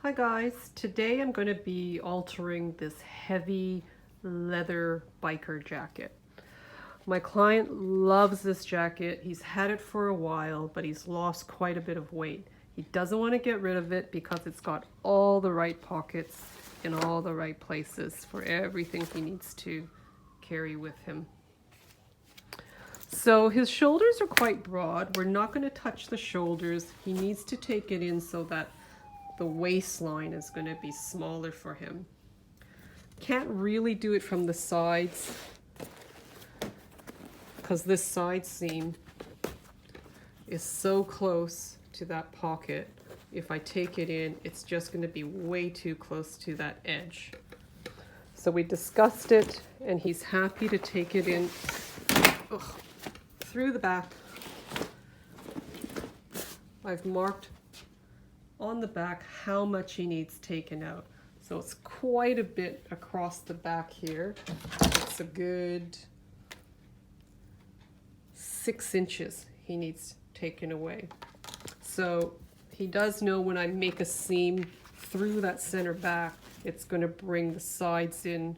Hi guys, today I'm going to be altering this heavy leather biker jacket. My client loves this jacket. He's had it for a while, but he's lost quite a bit of weight. He doesn't want to get rid of it because it's got all the right pockets in all the right places for everything he needs to carry with him. So his shoulders are quite broad. We're not going to touch the shoulders. He needs to take it in so that the waistline is going to be smaller for him. Can't really do it from the sides because this side seam is so close to that pocket. If I take it in, it's just going to be way too close to that edge. So we discussed it, and he's happy to take it in through the back. I've marked on the back how much he needs taken out. So it's quite a bit across the back here. It's a good 6 inches he needs taken away. So he does know when I make a seam through that center back, it's going to bring the sides in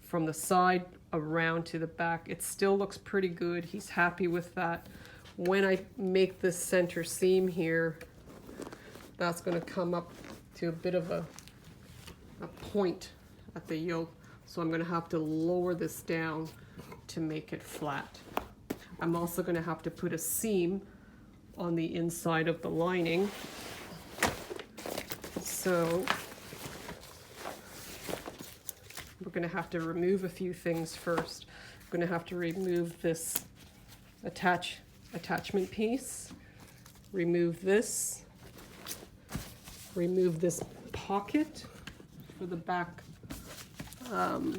from the side around to the back. It still looks pretty good. He's happy with that. When I make this center seam here, that's going to come up to a bit of a point at the yoke. So I'm going to have to lower this down to make it flat. I'm also going to have to put a seam on the inside of the lining. So we're going to have to remove a few things first. I'm going to have to remove this attachment piece, remove this pocket for the back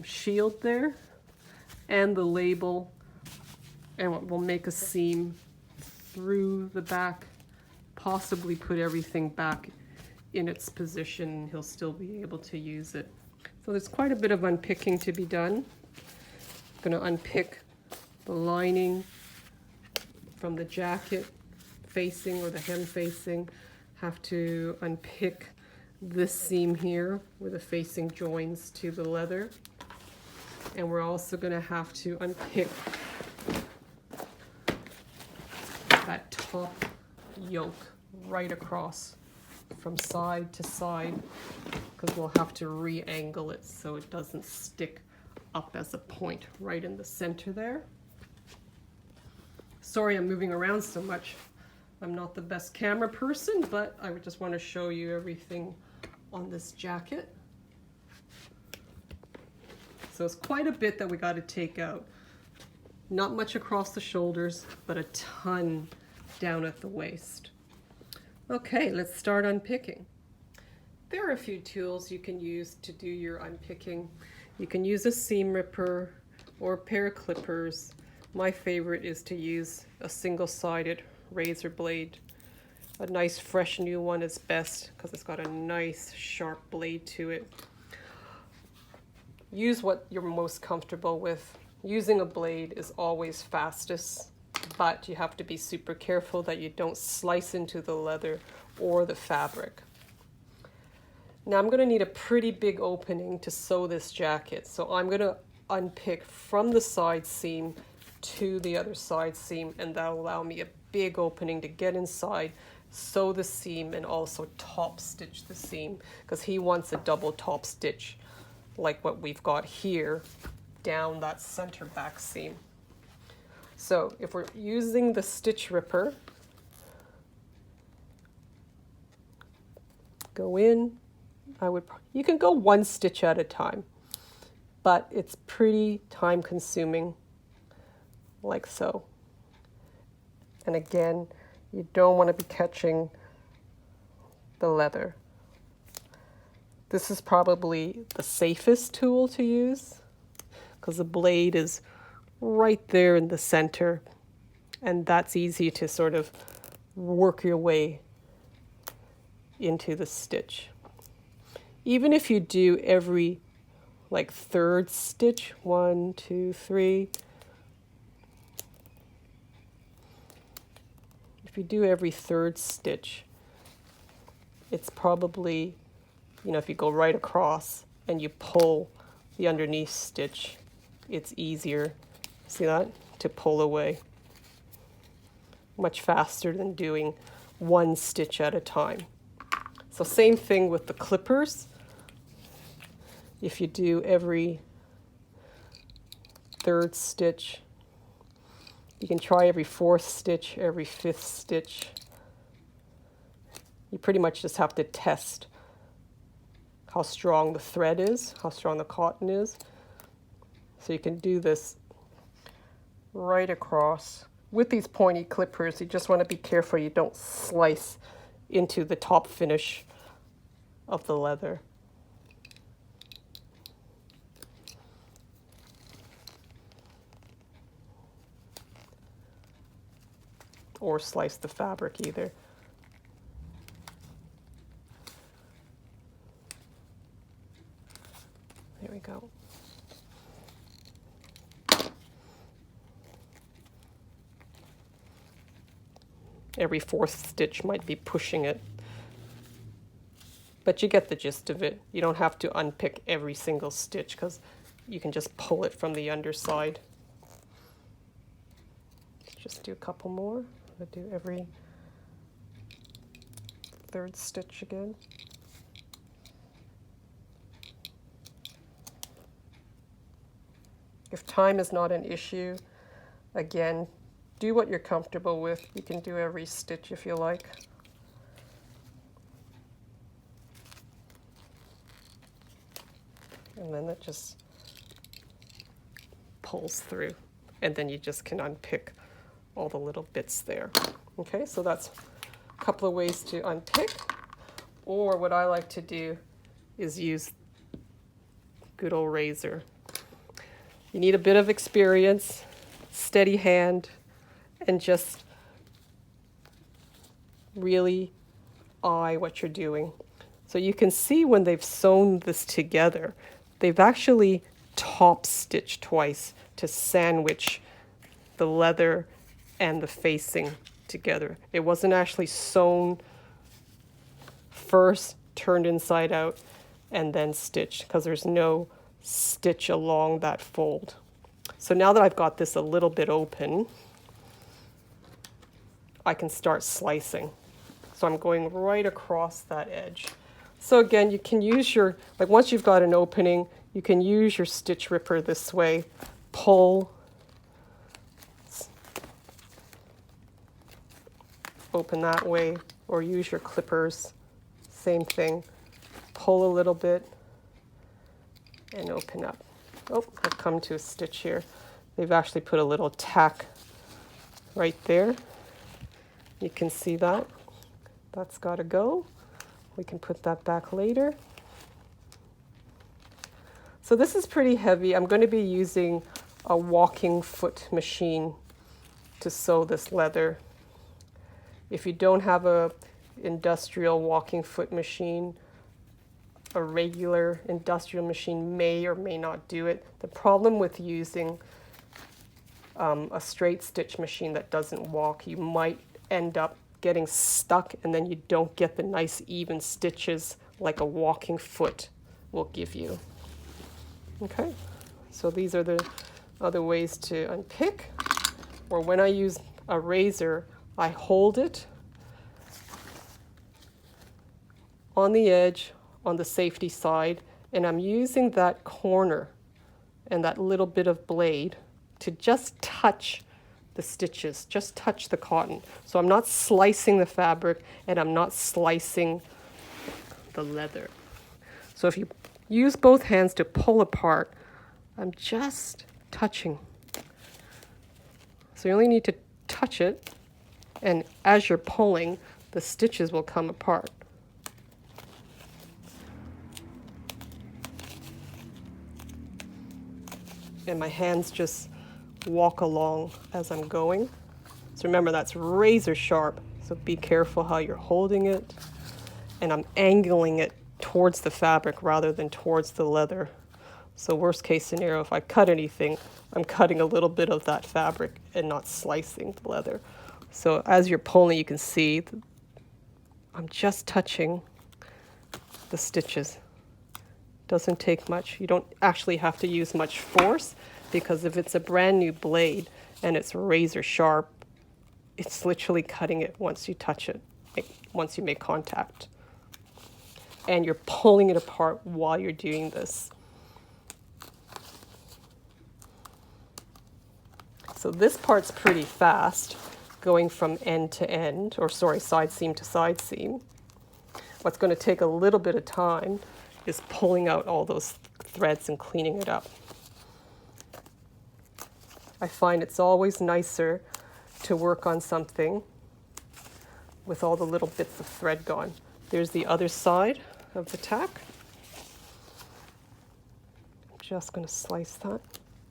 shield there, and the label, and we'll make a seam through the back, possibly put everything back in its position. He'll still be able to use it. So there's quite a bit of unpicking to be done. I'm going to unpick the lining from the jacket facing or the hem facing. Have to unpick this seam here where the facing joins to the leather. And we're also going to have to unpick that top yoke right across from side to side, because we'll have to re-angle it so it doesn't stick up as a point right in the center there. Sorry I'm moving around so much. I'm not the best camera person, but I would just want to show you everything on this jacket. So it's quite a bit that we got to take out. Not much across the shoulders, but a ton down at the waist. Okay, let's start unpicking. There are a few tools you can use to do your unpicking. You can use a seam ripper or a pair of clippers. My favorite is to use a single-sided razor blade. A nice fresh new one is best because it's got a nice sharp blade to it. Use what you're most comfortable with. Using a blade is always fastest, but you have to be super careful that you don't slice into the leather or the fabric. Now I'm going to need a pretty big opening to sew this jacket, so I'm going to unpick from the side seam to the other side seam, and that'll allow me a big opening to get inside, sew the seam, and also top stitch the seam, because he wants a double top stitch like what we've got here down that center back seam. So if we're using the stitch ripper, go in, you can go one stitch at a time, but it's pretty time consuming, like so. And again, you don't want to be catching the leather. This is probably the safest tool to use because the blade is right there in the center, and that's easy to sort of work your way into the stitch. Even if you do every third stitch, 1, 2, 3, if you do every third stitch, it's probably you know, if you go right across and you pull the underneath stitch, it's easier, see that, to pull away. Much faster than doing one stitch at a time. So same thing with the clippers. If you do every third stitch, you can try every fourth stitch, every fifth stitch. You pretty much just have to test how strong the thread is, how strong the cotton is. So you can do this right across. With these pointy clippers, you just want to be careful you don't slice into the top finish of the leather. Or slice the fabric either. There we go. Every fourth stitch might be pushing it, but you get the gist of it. You don't have to unpick every single stitch because you can just pull it from the underside. Just do a couple more. I'll do every third stitch again. If time is not an issue, again, do what you're comfortable with. You can do every stitch if you like. And then it just pulls through. And then you just can unpick all the little bits there. Okay, so that's a couple of ways to unpick. Or what I like to do is use good old razor. You need a bit of experience, steady hand, and just really eye what you're doing. So you can see when they've sewn this together, they've actually top stitched twice to sandwich the leather and the facing together. It wasn't actually sewn first, turned inside out, and then stitched, because there's no stitch along that fold. So now that I've got this a little bit open, I can start slicing. So I'm going right across that edge. So again, you can use your, like once you've got an opening, you can use your stitch ripper this way, pull, open that way, or use your clippers, same thing, pull a little bit and open up. Oh, I've come to a stitch here. They've actually put a little tack right there. You can see that. That's got to go. We can put that back later. So this is pretty heavy. I'm going to be using a walking foot machine to sew this leather. If you don't have a industrial walking foot machine, a regular industrial machine may or may not do it. The problem with using a straight stitch machine that doesn't walk, you might end up getting stuck and then you don't get the nice even stitches like a walking foot will give you. Okay, so these are the other ways to unpick. Or when I use a razor, I hold it on the edge, on the safety side, and I'm using that corner and that little bit of blade to just touch the stitches, just touch the cotton. So I'm not slicing the fabric and I'm not slicing the leather. So if you use both hands to pull apart, I'm just touching. So you only need to touch it, and as you're pulling, the stitches will come apart. And my hands just walk along as I'm going. So remember, that's razor sharp, so be careful how you're holding it. And I'm angling it towards the fabric rather than towards the leather. So worst case scenario, if I cut anything, I'm cutting a little bit of that fabric and not slicing the leather. So as you're pulling, you can see I'm just touching the stitches. Doesn't take much. You don't actually have to use much force, because if it's a brand new blade and it's razor sharp, it's literally cutting it once you touch it, once you make contact. And you're pulling it apart while you're doing this. So this part's pretty fast, going from end to end, or sorry, side seam to side seam. What's going to take a little bit of time is pulling out all those threads and cleaning it up. I find it's always nicer to work on something with all the little bits of thread gone. There's the other side of the tack. I'm just going to slice that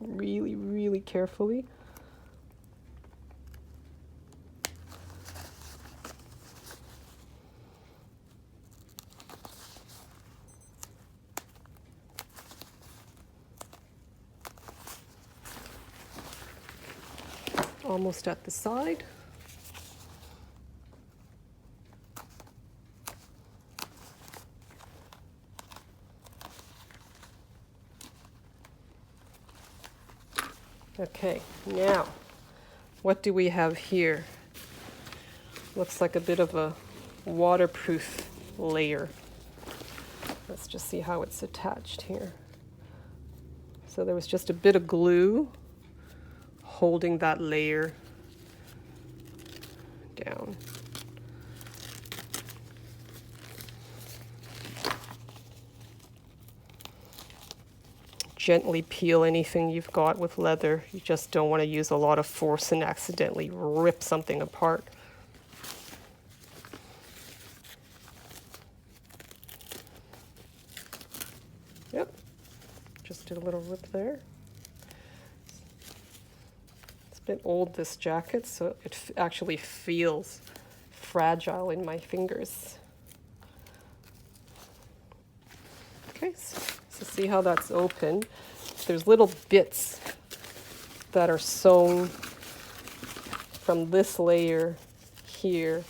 really, really carefully. Almost at the side. Okay, now what do we have here? Looks like a bit of a waterproof layer. Let's just see how it's attached here. So there was just a bit of glue holding that layer down. Gently peel anything you've got with leather. You just don't want to use a lot of force and accidentally rip something apart. Yep, just did a little rip there. Bit old, this jacket, so it actually feels fragile in my fingers. Okay, so see how that's open. There's little bits that are sewn from this layer here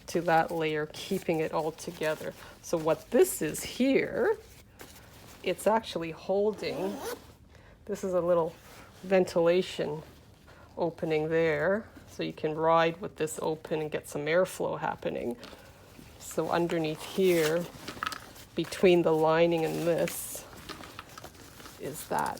to that layer, keeping it all together. So what this is here, it's actually holding, this is a little ventilation opening there, so you can ride with this open and get some airflow happening. So underneath here, between the lining and this, is that.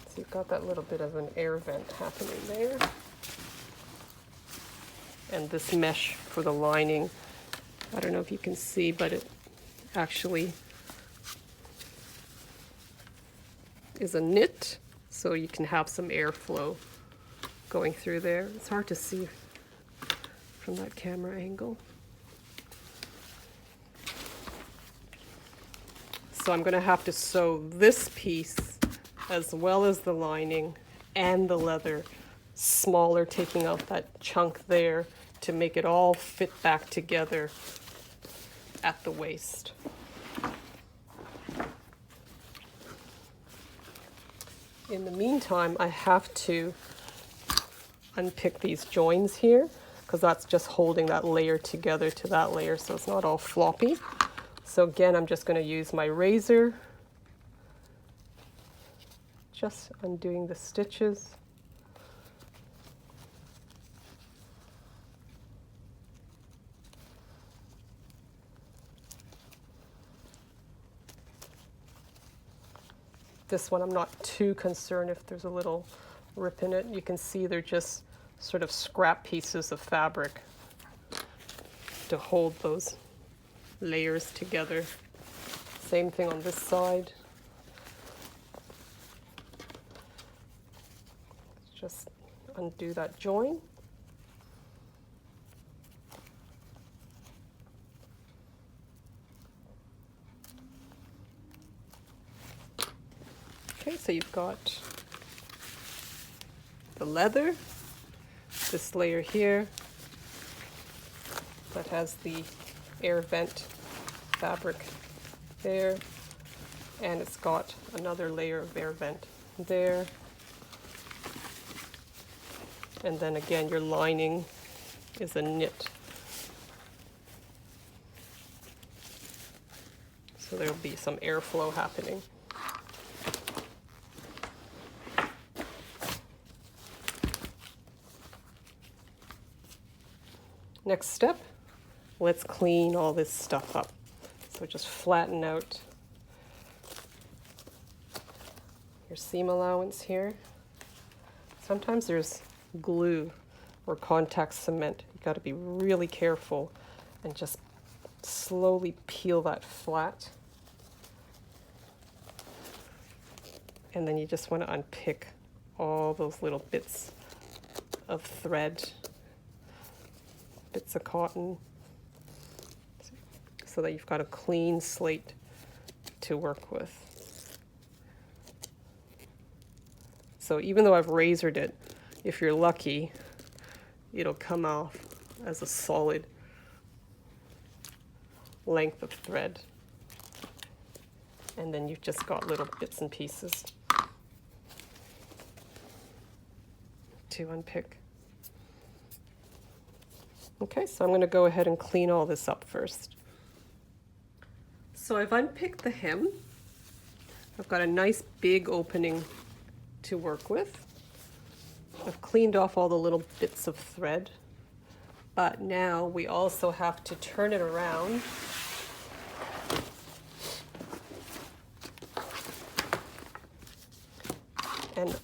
So you've got that little bit of an air vent happening there. And this mesh for the lining, I don't know if you can see, but it actually is a knit, so you can have some airflow going through there. It's hard to see from that camera angle. So I'm going to have to sew this piece as well as the lining and the leather smaller, taking out that chunk there to make it all fit back together at the waist. In the meantime, I have to unpick these joins here, because that's just holding that layer together to that layer, so it's not all floppy. So again, I'm just going to use my razor, just undoing the stitches. This one I'm not too concerned if there's a little rip in it. You can see they're just sort of scrap pieces of fabric to hold those layers together. Same thing on this side. Just undo that join. Okay, so you've got the leather, this layer here that has the air vent fabric there, and it's got another layer of air vent there. And then again, your lining is a knit. So there'll be some airflow happening. Next step, let's clean all this stuff up. So just flatten out your seam allowance here. Sometimes there's glue or contact cement. You've got to be really careful and just slowly peel that flat. And then you just want to unpick all those little bits of thread, bits of cotton, so that you've got a clean slate to work with. So even though I've razored it, if you're lucky, it'll come off as a solid length of thread. And then you've just got little bits and pieces to unpick. Okay, so I'm going to go ahead and clean all this up first. So I've unpicked the hem. I've got a nice big opening to work with. I've cleaned off all the little bits of thread, but now we also have to turn it around and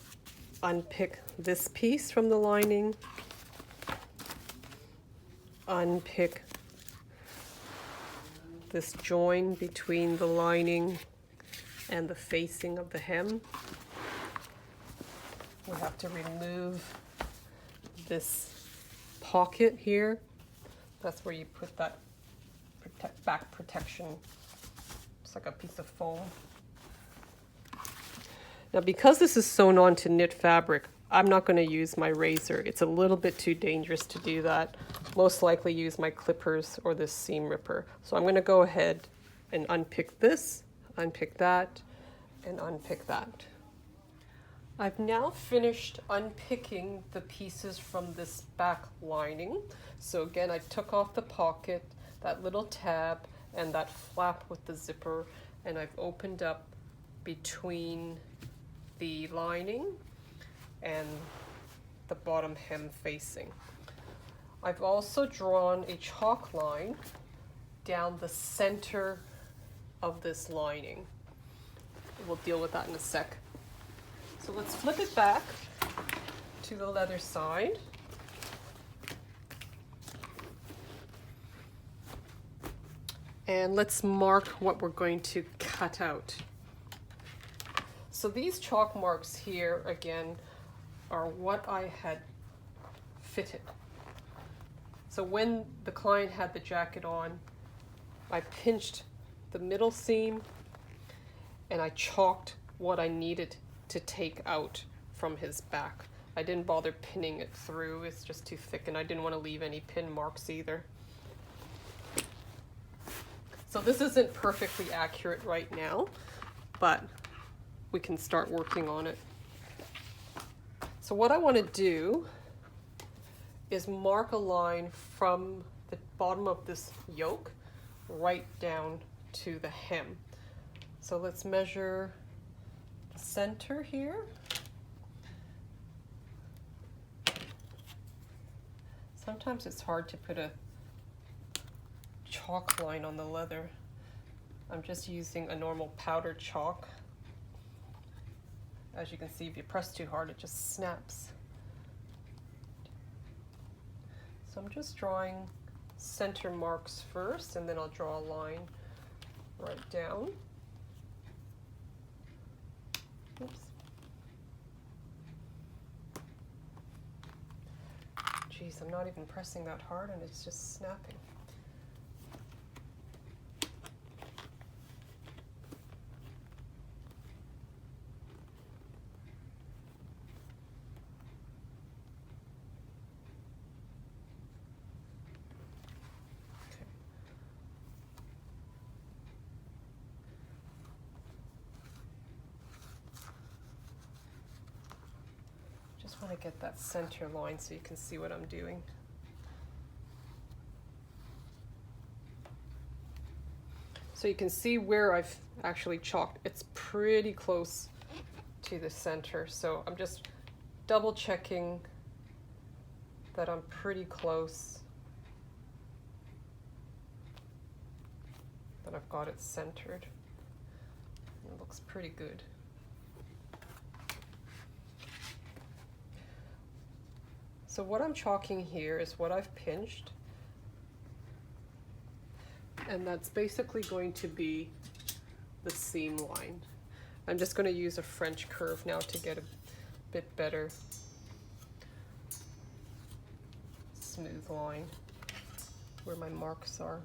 unpick this piece from the lining, unpick this join between the lining and the facing of the hem. We have to remove this pocket here. That's where you put that back protection. It's like a piece of foam. Now, because this is sewn onto knit fabric, I'm not going to use my razor. It's a little bit too dangerous to do that. Most likely use my clippers or this seam ripper. So I'm going to go ahead and unpick this, unpick that, and unpick that. I've now finished unpicking the pieces from this back lining. So again, I took off the pocket, that little tab, and that flap with the zipper, and I've opened up between the lining and the bottom hem facing. I've also drawn a chalk line down the center of this lining. We'll deal with that in a sec. So let's flip it back to the leather side. And let's mark what we're going to cut out. So these chalk marks here, again, are what I had fitted. So when the client had the jacket on, I pinched the middle seam and I chalked what I needed to take out from his back. I didn't bother pinning it through, it's just too thick, and I didn't want to leave any pin marks either. So this isn't perfectly accurate right now, but we can start working on it. So what I want to do is mark a line from the bottom of this yoke right down to the hem. So let's measure the center here. Sometimes it's hard to put a chalk line on the leather. I'm just using a normal powdered chalk. As you can see, if you press too hard, it just snaps. So I'm just drawing center marks first, and then I'll draw a line right down. Oops. Geez, I'm not even pressing that hard, and it's just snapping. I want to get that center line so you can see what I'm doing. So you can see where I've actually chalked. It's pretty close to the center. So I'm just double checking that I'm pretty close, that I've got it centered. It looks pretty good. So what I'm chalking here is what I've pinched. And that's basically going to be the seam line. I'm just going to use a French curve now to get a bit better smooth line where my marks are.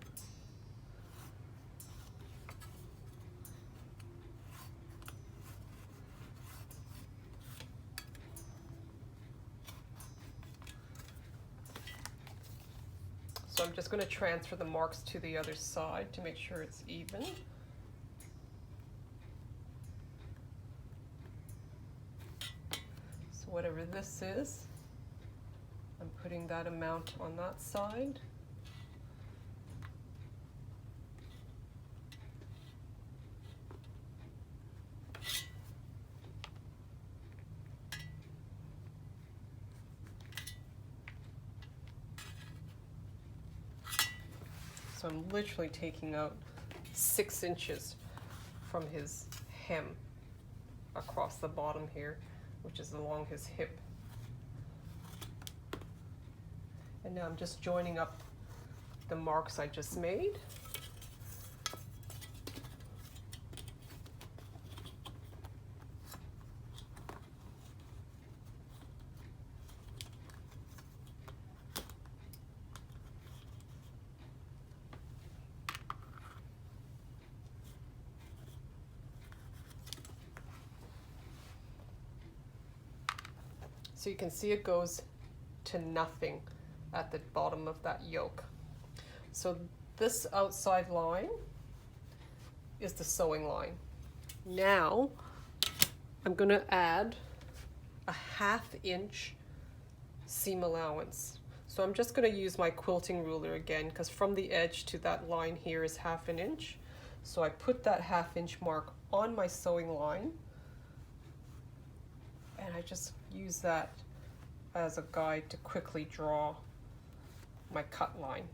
So I'm just going to transfer the marks to the other side to make sure it's even. So whatever this is, I'm putting that amount on that side. So I'm literally taking out 6 inches from his hem across the bottom here, which is along his hip. And now I'm just joining up the marks I just made. So you can see it goes to nothing at the bottom of that yoke. So this outside line is the sewing line. Now I'm going to add a 1/2 inch seam allowance. So I'm just going to use my quilting ruler again, because from the edge to that line here is 1/2 inch. So I put that 1/2 inch mark on my sewing line, and I just use that as a guide to quickly draw my cut line.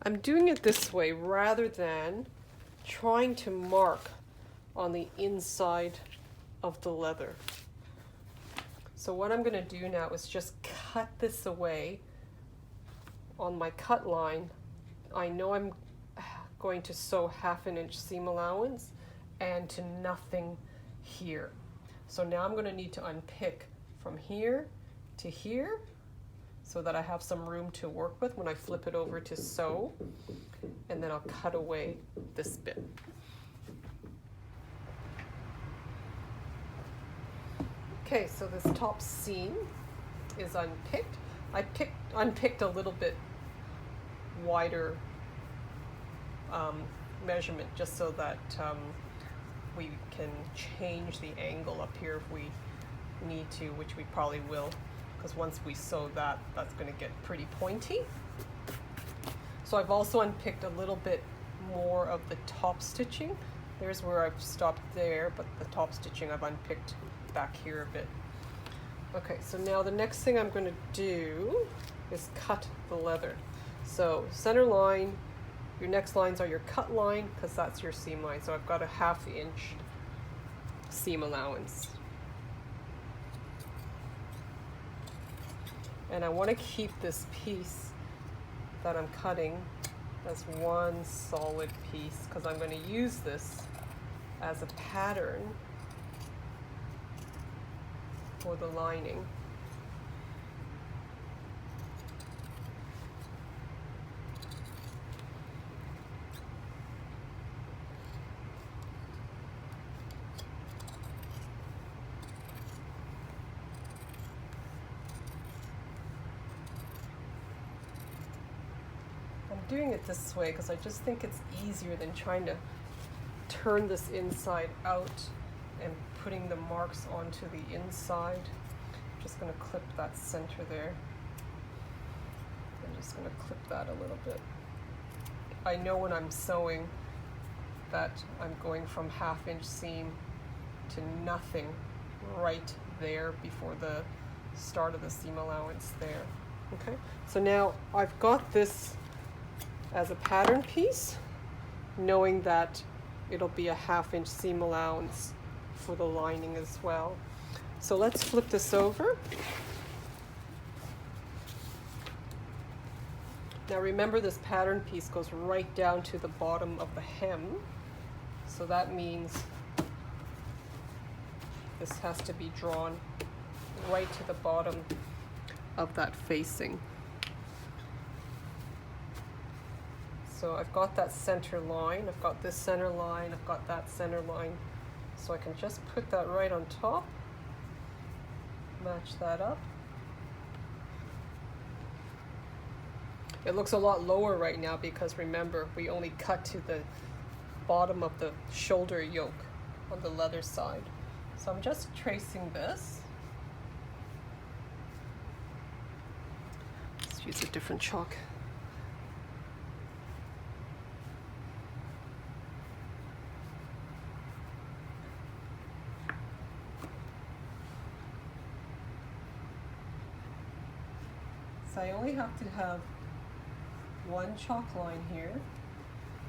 I'm doing it this way rather than trying to mark on the inside of the leather. So what I'm going to do now is just cut this away on my cut line. I know I'm going to sew 1/2 inch seam allowance and to nothing here. So now I'm going to need to unpick from here to here so that I have some room to work with when I flip it over to sew, and then I'll cut away this bit. Okay, so this top seam is unpicked. I unpicked a little bit wider measurement just so that we can change the angle up here if we need to, which we probably will, because once we sew that, that's going to get pretty pointy. So I've also unpicked a little bit more of the top stitching. There's where I've stopped there, but the top stitching I've unpicked back here a bit. Okay, so now the next thing I'm going to do is cut the leather. So center line, your next lines are your cut line, because that's your seam line. So I've got a 1/2 inch seam allowance. And I want to keep this piece that I'm cutting as one solid piece, because I'm going to use this as a pattern for the lining. doing it this way because I just think it's easier than trying to turn this inside out and putting the marks onto the inside. I'm just going to clip that center there. I'm just going to clip that a little bit. I know when I'm sewing that I'm going from 1/2 inch seam to nothing right there before the start of the seam allowance there. Okay, so now I've got this as a pattern piece, knowing that it'll be a 1/2 inch seam allowance for the lining as well. So let's flip this over. Now remember, this pattern piece goes right down to the bottom of the hem, so that means this has to be drawn right to the bottom of that facing. So I've got that center line, I've got this center line, I've got that center line, so I can just put that right on top, match that up. It looks a lot lower right now because remember, we only cut to the bottom of the shoulder yoke on the leather side. So I'm just tracing this. Let's use a different chalk. So I only have to have one chalk line here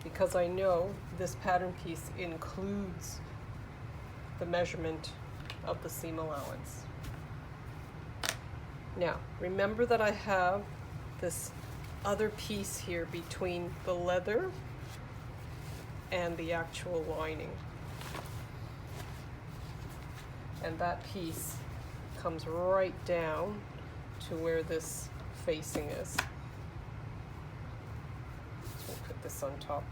because I know this pattern piece includes the measurement of the seam allowance. Now, remember that I have this other piece here between the leather and the actual lining. And that piece comes right down to where this facing is. So we'll put this on top.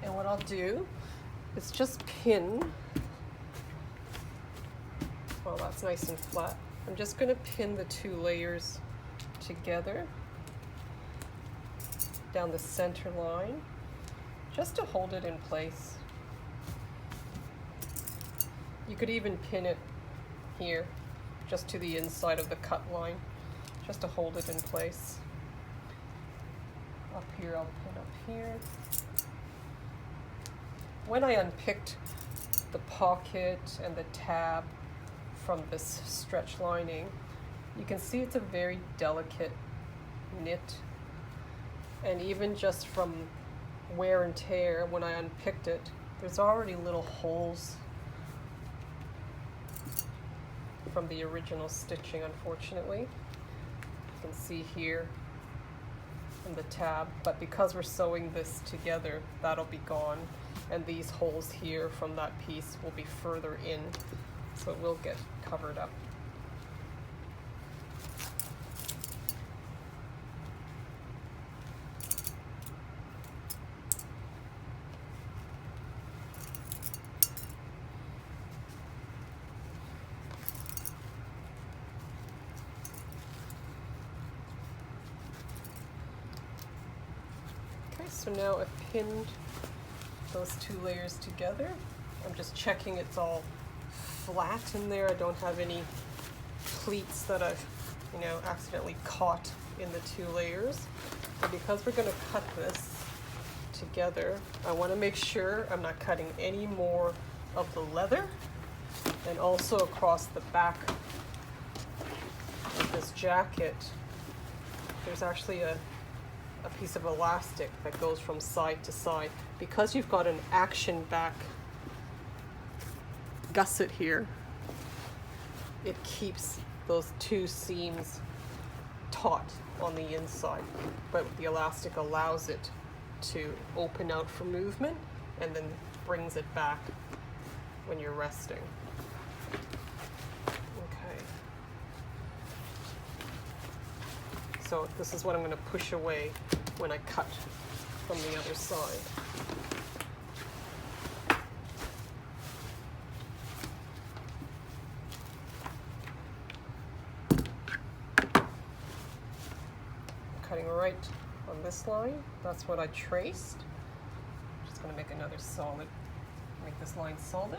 And what I'll do is just pin, well, that's nice and flat. I'm just going to pin the 2 layers together down the center line just to hold it in place. You could even pin it here just to the inside of the cut line just to hold it in place. Up here, I'll pin up here. When I unpicked the pocket and the tab from this stretch lining, you can see it's a very delicate knit, and even just from wear and tear, when I unpicked it, there's already little holes from the original stitching, unfortunately. You can see here in the tab, but because we're sewing this together, that'll be gone, and these holes here from that piece will be further in, so it will get covered up. So now I've pinned those 2 layers together. I'm just checking it's all flat in there. I don't have any pleats that I've, accidentally caught in the 2 layers. And because we're going to cut this together, I want to make sure I'm not cutting any more of the leather, and also across the back of this jacket, there's actually a piece of elastic that goes from side to side. Because you've got an action back gusset here, it keeps those 2 seams taut on the inside, but the elastic allows it to open out for movement and then brings it back when you're resting. So this is what I'm going to push away when I cut from the other side. cutting right on this line. That's what I traced. Just going to make another solid, make this line solid.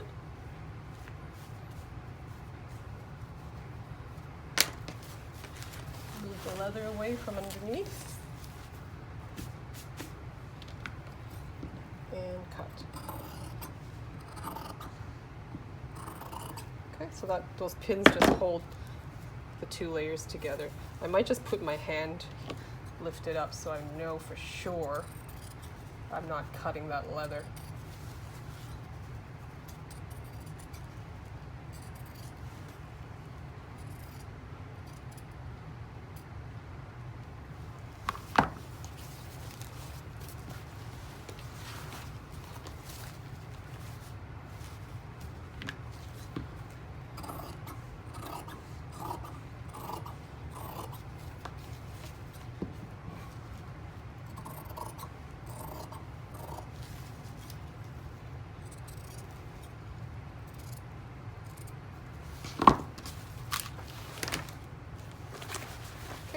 Move the leather away from underneath. And cut. Okay, so that those pins just hold the two layers together. I might just put my hand lifted up so I know for sure I'm not cutting that leather.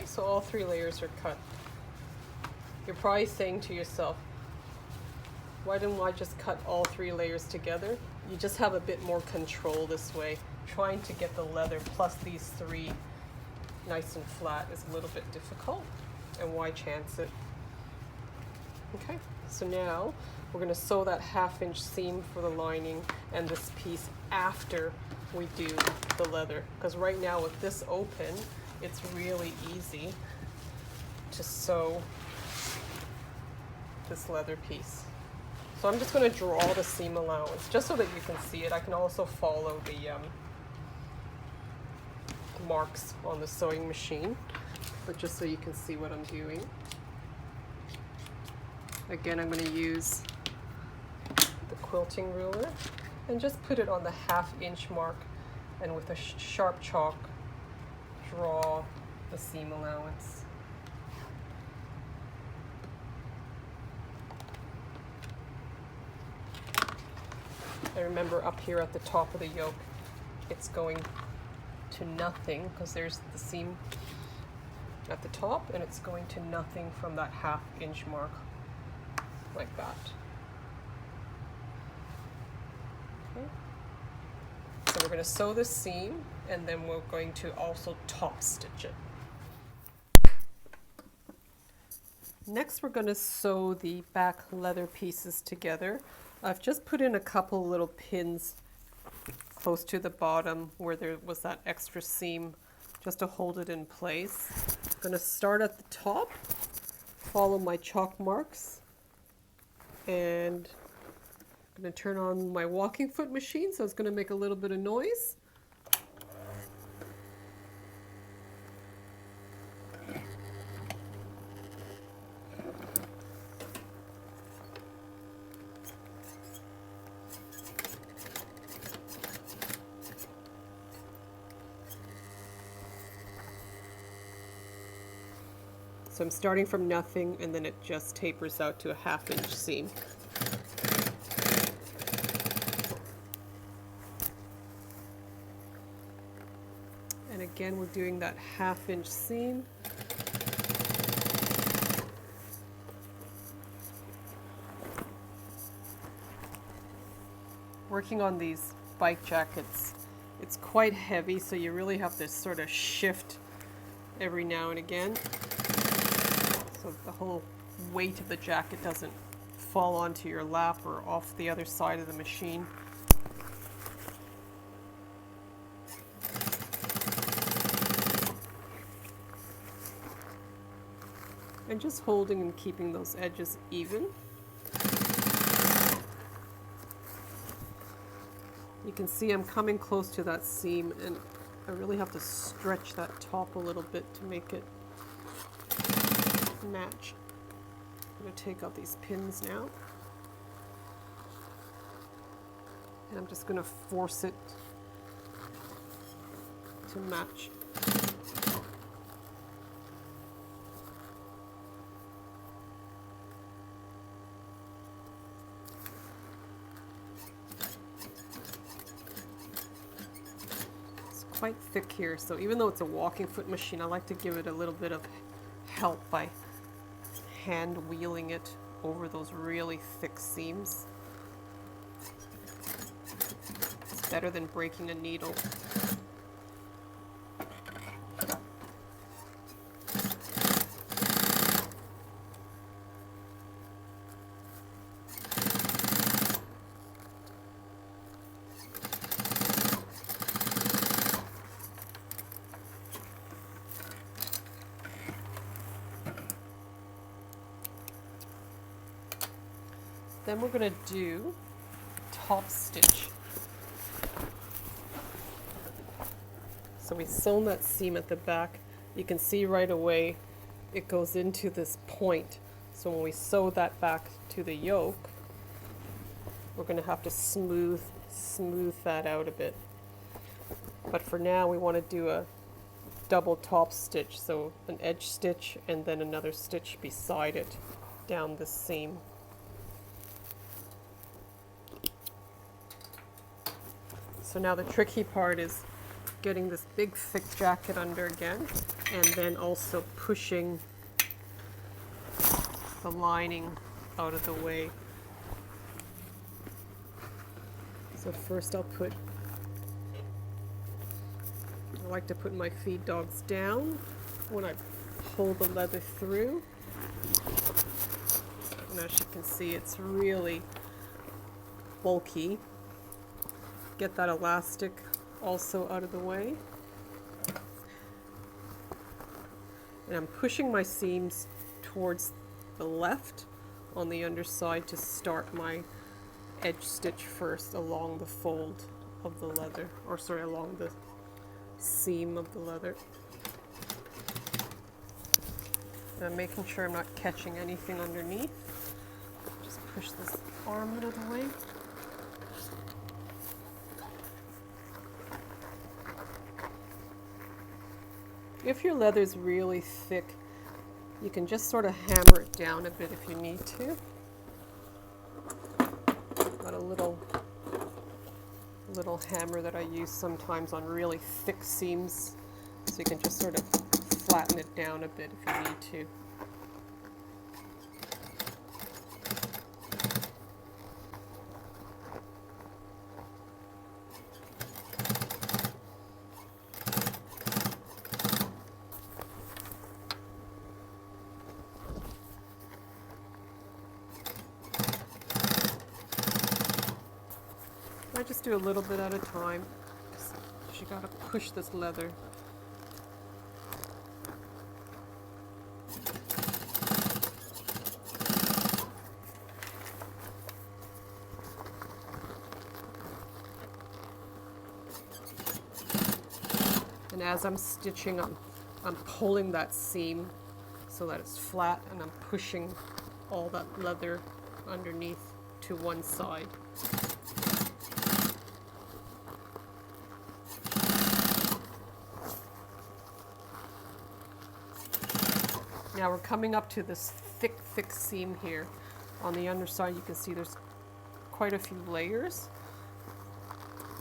So all three layers are cut. You're probably saying to yourself, why didn't I just cut all three layers together? You just have a bit more control this way. Trying to get the leather plus these three nice and flat is a little bit difficult, and why chance it? Okay, so now we're going to sew that 1/2 inch seam for the lining and this piece after we do the leather, because right now with this open, it's really easy to sew this leather piece. So I'm just going to draw the seam allowance just so that you can see it. I can also follow the marks on the sewing machine, but just so you can see what I'm doing. Again, I'm going to use the quilting ruler and just put it on the 1/2 inch mark, and with a sharp chalk draw the seam allowance. And remember, up here at the top of the yoke, it's going to nothing because there's the seam at the top, and it's going to nothing from that 1/2 inch mark, like that. Okay. So we're going to sew this seam, and then we're going to also top stitch it. Next, we're going to sew the back leather pieces together. I've just put in a couple little pins close to the bottom where there was that extra seam, just to hold it in place. I'm going to start at the top, follow my chalk marks, and I'm going to turn on my walking foot machine, so it's going to make a little bit of noise. So I'm starting from nothing, and then it just tapers out to a 1/2 inch seam. And again, we're doing that 1/2 inch seam. Working on these bike jackets, it's quite heavy, so you really have to sort of shift every now and again, so the whole weight of the jacket doesn't fall onto your lap or off the other side of the machine. And just holding and keeping those edges even. You can see I'm coming close to that seam, and I really have to stretch that top a little bit to make it match. I'm going to take out these pins now, and I'm just going to force it to match. It's quite thick here, so even though it's a walking foot machine, I like to give it a little bit of help by hand wheeling it over those really thick seams. It's better than breaking a needle. Then we're going to do top stitch. So we sewn that seam at the back. You can see right away it goes into this point. So when we sew that back to the yoke, we're going to have to smooth that out a bit. But for now we want to do a double top stitch, so an edge stitch and then another stitch beside it down the seam. So now the tricky part is getting this big thick jacket under again, and then also pushing the lining out of the way. So first I like to put my feed dogs down when I pull the leather through. And as you can see, it's really bulky. Get that elastic also out of the way. And I'm pushing my seams towards the left on the underside to start my edge stitch first along the fold of the leather, or sorry, along the seam of the leather. And I'm making sure I'm not catching anything underneath. Just push this arm out of the way. If your leather's really thick, you can just sort of hammer it down a bit if you need to. Got a little hammer that I use sometimes on really thick seams, so you can just sort of flatten it down a bit if you need to. I just do a little bit at a time. You gotta push this leather. And as I'm stitching, I'm pulling that seam so that it's flat, and I'm pushing all that leather underneath to one side. Now we're coming up to this thick seam here. On the underside you can see there's quite a few layers.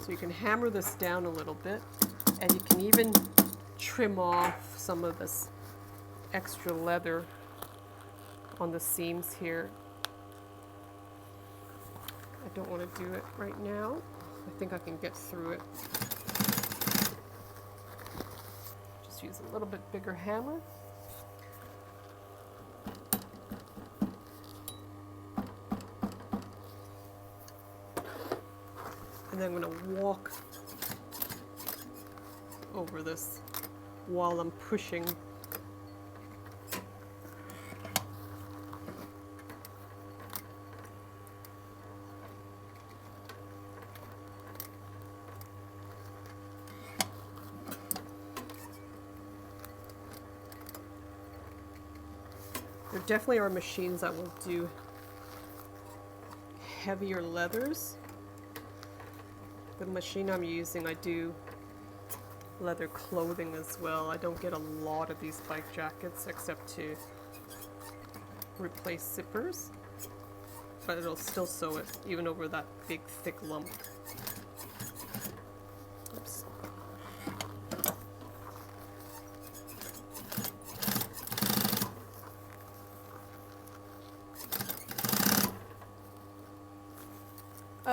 So you can hammer this down a little bit, and you can even trim off some of this extra leather on the seams here. I don't want to do it right now. I think I can get through it. Just use a little bit bigger hammer. And then I'm going to walk over this while I'm pushing. There definitely are machines that will do heavier leathers. The machine I'm using, I do leather clothing as well. I don't get a lot of these bike jackets except to replace zippers, but it'll still sew it even over that big thick lump. Oops.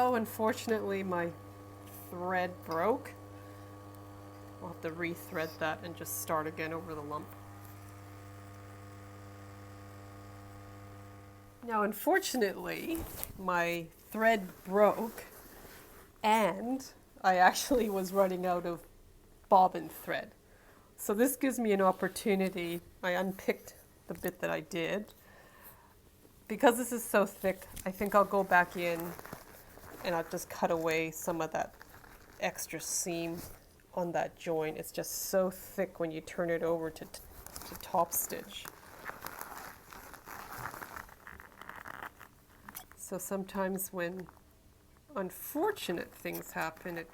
Oh, unfortunately my thread broke. I'll have to re-thread that and just start again over the lump. Now, unfortunately, my thread broke and I actually was running out of bobbin thread. So this gives me an opportunity. I unpicked the bit that I did. Because this is so thick, I think I'll go back in and I'll just cut away some of that extra seam on that joint. It's just so thick when you turn it over to top stitch. So sometimes when unfortunate things happen, it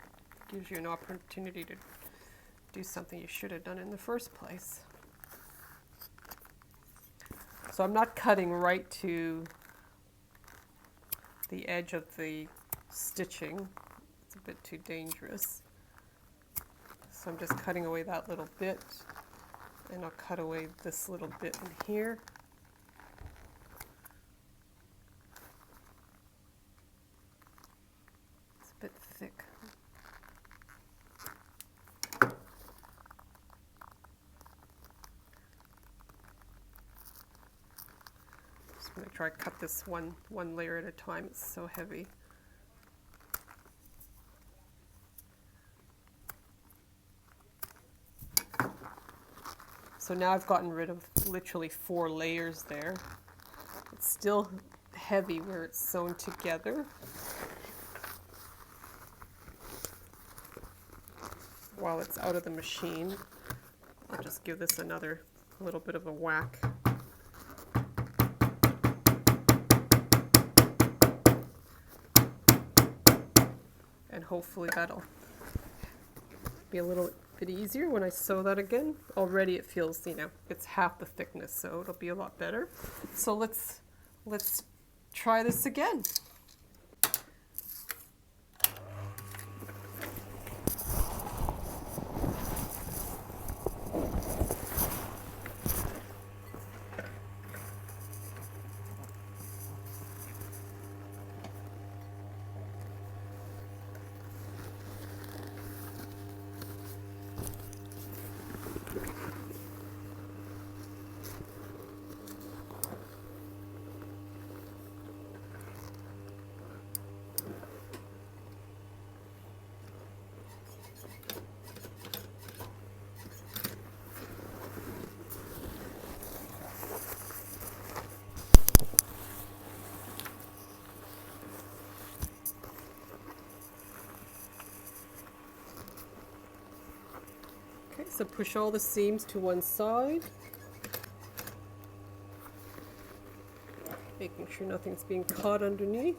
gives you an opportunity to do something you should have done in the first place. So I'm not cutting right to the edge of the stitching. It's a bit too dangerous. So I'm just cutting away that little bit, and I'll cut away this little bit in here. It's a bit thick. Just make sure I cut this one layer at a time. It's so heavy. So now I've gotten rid of literally 4 layers there. It's still heavy where it's sewn together. While it's out of the machine, I'll just give this another little bit of a whack. And hopefully that'll be a little bit easier when I sew that again. Already it feels, you know, it's half the thickness, so it'll be a lot better. So let's try this again. Okay, so push all the seams to one side, making sure nothing's being caught underneath.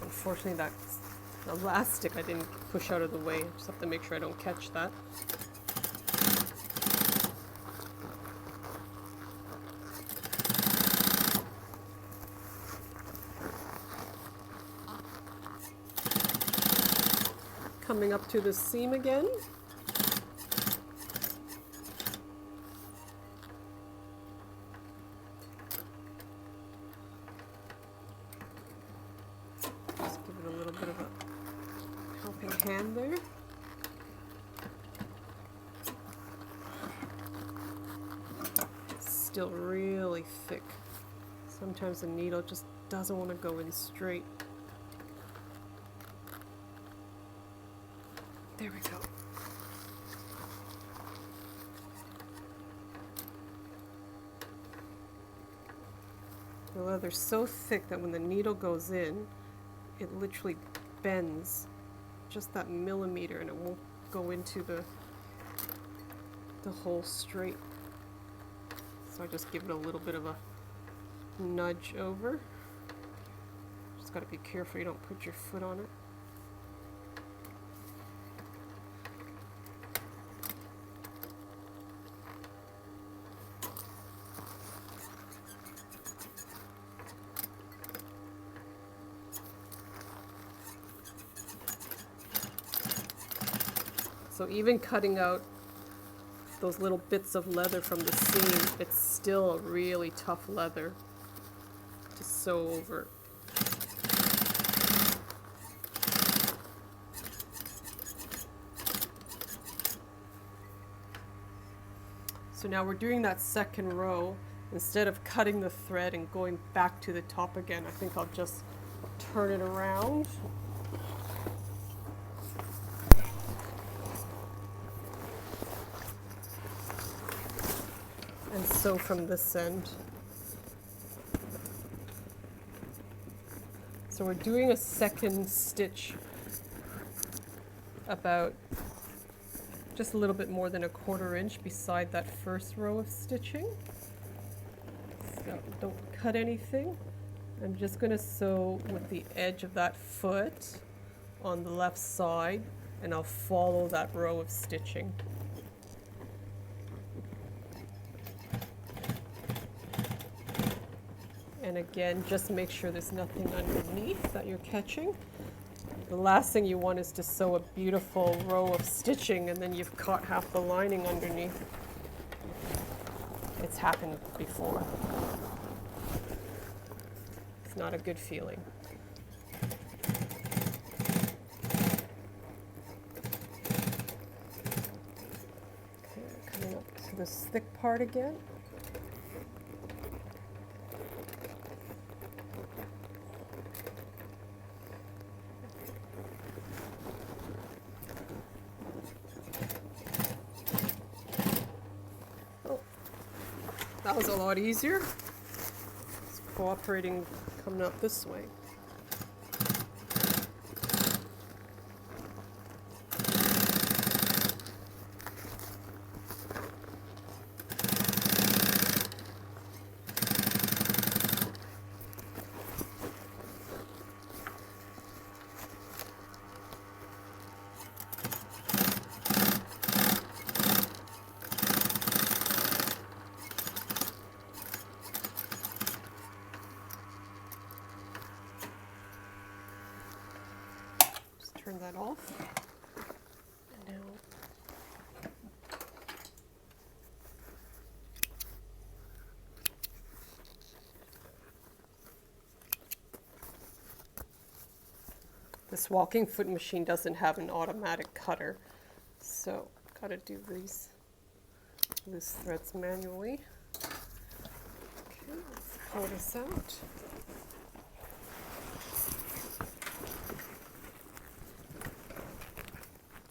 Unfortunately, that elastic I didn't push out of the way. I just have to make sure I don't catch that. Coming up to the seam again. Just give it a little bit of a helping hand there. It's still really thick. Sometimes the needle just doesn't want to go in straight. There we go. The leather's so thick that when the needle goes in, it literally bends just that millimeter and it won't go into the hole straight. So I just give it a little bit of a nudge over. Just got to be careful you don't put your foot on it. So even cutting out those little bits of leather from the seam, it's still a really tough leather to sew over. So now we're doing that second row. Instead of cutting the thread and going back to the top again, I think I'll just turn it around. And sew from this end. So we're doing a second stitch about just a little bit more than a 1/4 inch beside that first row of stitching. So don't cut anything. I'm just going to sew with the edge of that foot on the left side, and I'll follow that row of stitching. And again, just make sure there's nothing underneath that you're catching. The last thing you want is to sew a beautiful row of stitching and then you've caught half the lining underneath. It's happened before. It's not a good feeling. Okay, coming up to this thick part again. That was a lot easier. It's cooperating coming up this way. Turn that off. And now this walking foot machine doesn't have an automatic cutter, so got to do these loose threads manually. Okay, let's pull this out.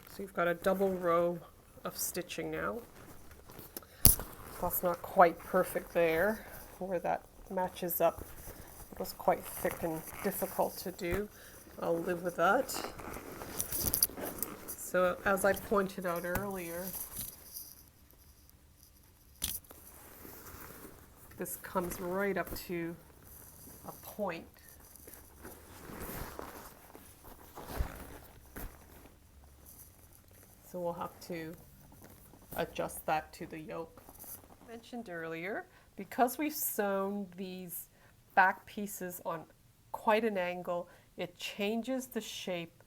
So you've got a double row of stitching now. That's not quite perfect there, where that matches up. It was quite thick and difficult to do. I'll live with that. So as I pointed out earlier, this comes right up to a point. So we'll have to adjust that to the yoke. I mentioned earlier, because we've sewn these back pieces on quite an angle, it changes the shape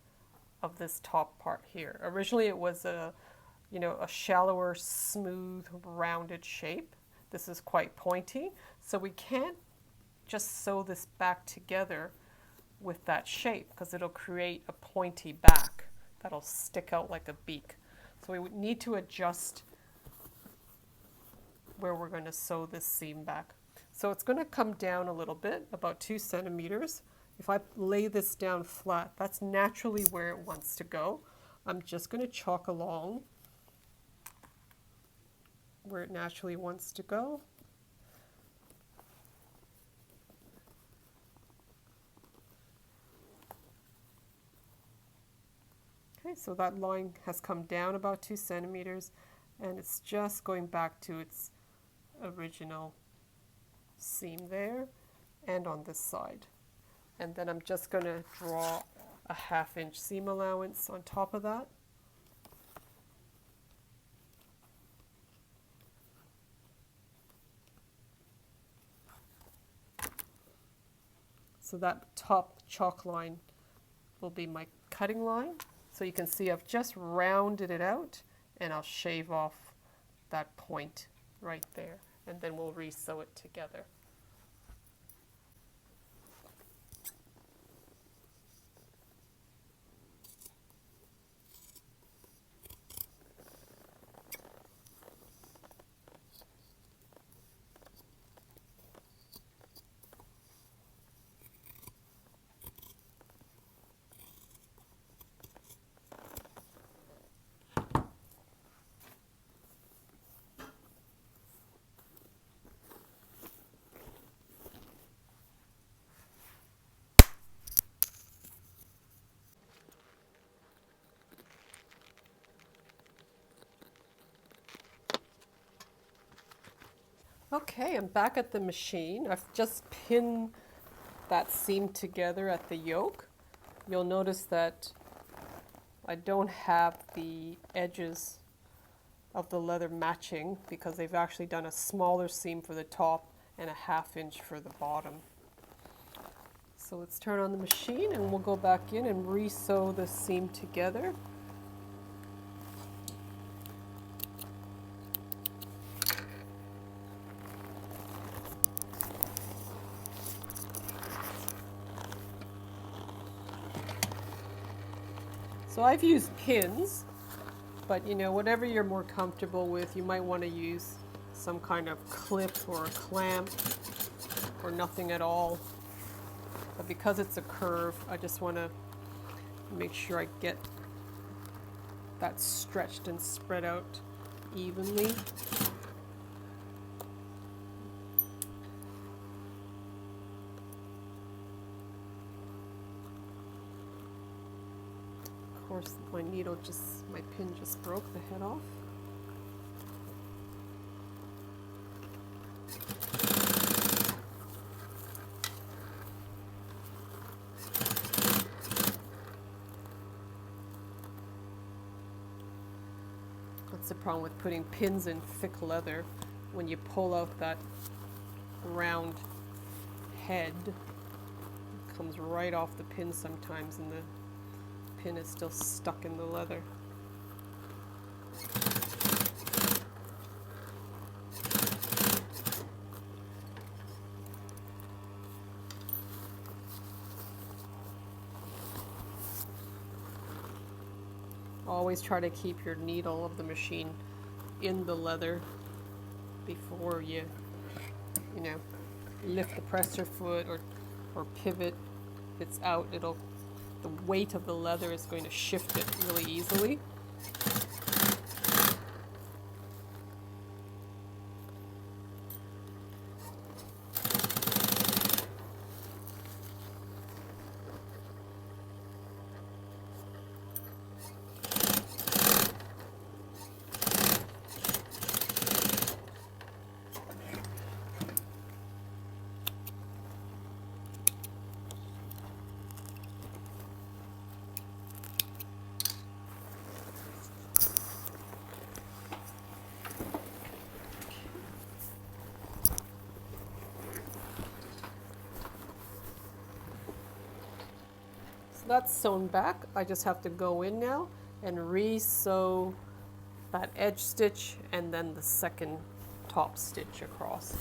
of this top part here. Originally it was a shallower, smooth, rounded shape. This is quite pointy, so we can't just sew this back together with that shape because it'll create a pointy back that'll stick out like a beak. So we would need to adjust where we're going to sew this seam back. So it's going to come down a little bit, about 2 centimeters. If I lay this down flat, that's naturally where it wants to go. I'm just going to chalk along where it naturally wants to go. Okay, so that line has come down about 2 centimeters, and it's just going back to its original seam there and on this side. And then I'm just going to draw a 1/2 inch seam allowance on top of that. So that top chalk line will be my cutting line. So you can see I've just rounded it out, and I'll shave off that point right there, and then we'll re-sew it together. Okay, I'm back at the machine. I've just pinned that seam together at the yoke. You'll notice that I don't have the edges of the leather matching because they've actually done a smaller seam for the top and a 1/2 inch for the bottom. So let's turn on the machine and we'll go back in and re-sew the seam together. So I've used pins, but you know, whatever you're more comfortable with, you might want to use some kind of clip or a clamp or nothing at all. But because it's a curve, I just want to make sure I get that stretched and spread out evenly. Of course, my pin just broke the head off. That's the problem with putting pins in thick leather. When you pull out that round head, it comes right off the pin sometimes, and the pin is still stuck in the leather. Always try to keep your needle of the machine in the leather before you lift the presser foot or pivot. It's out. The weight of the leather is going to shift it really easily. That's sewn back. I just have to go in now and re-sew that edge stitch and then the second top stitch across.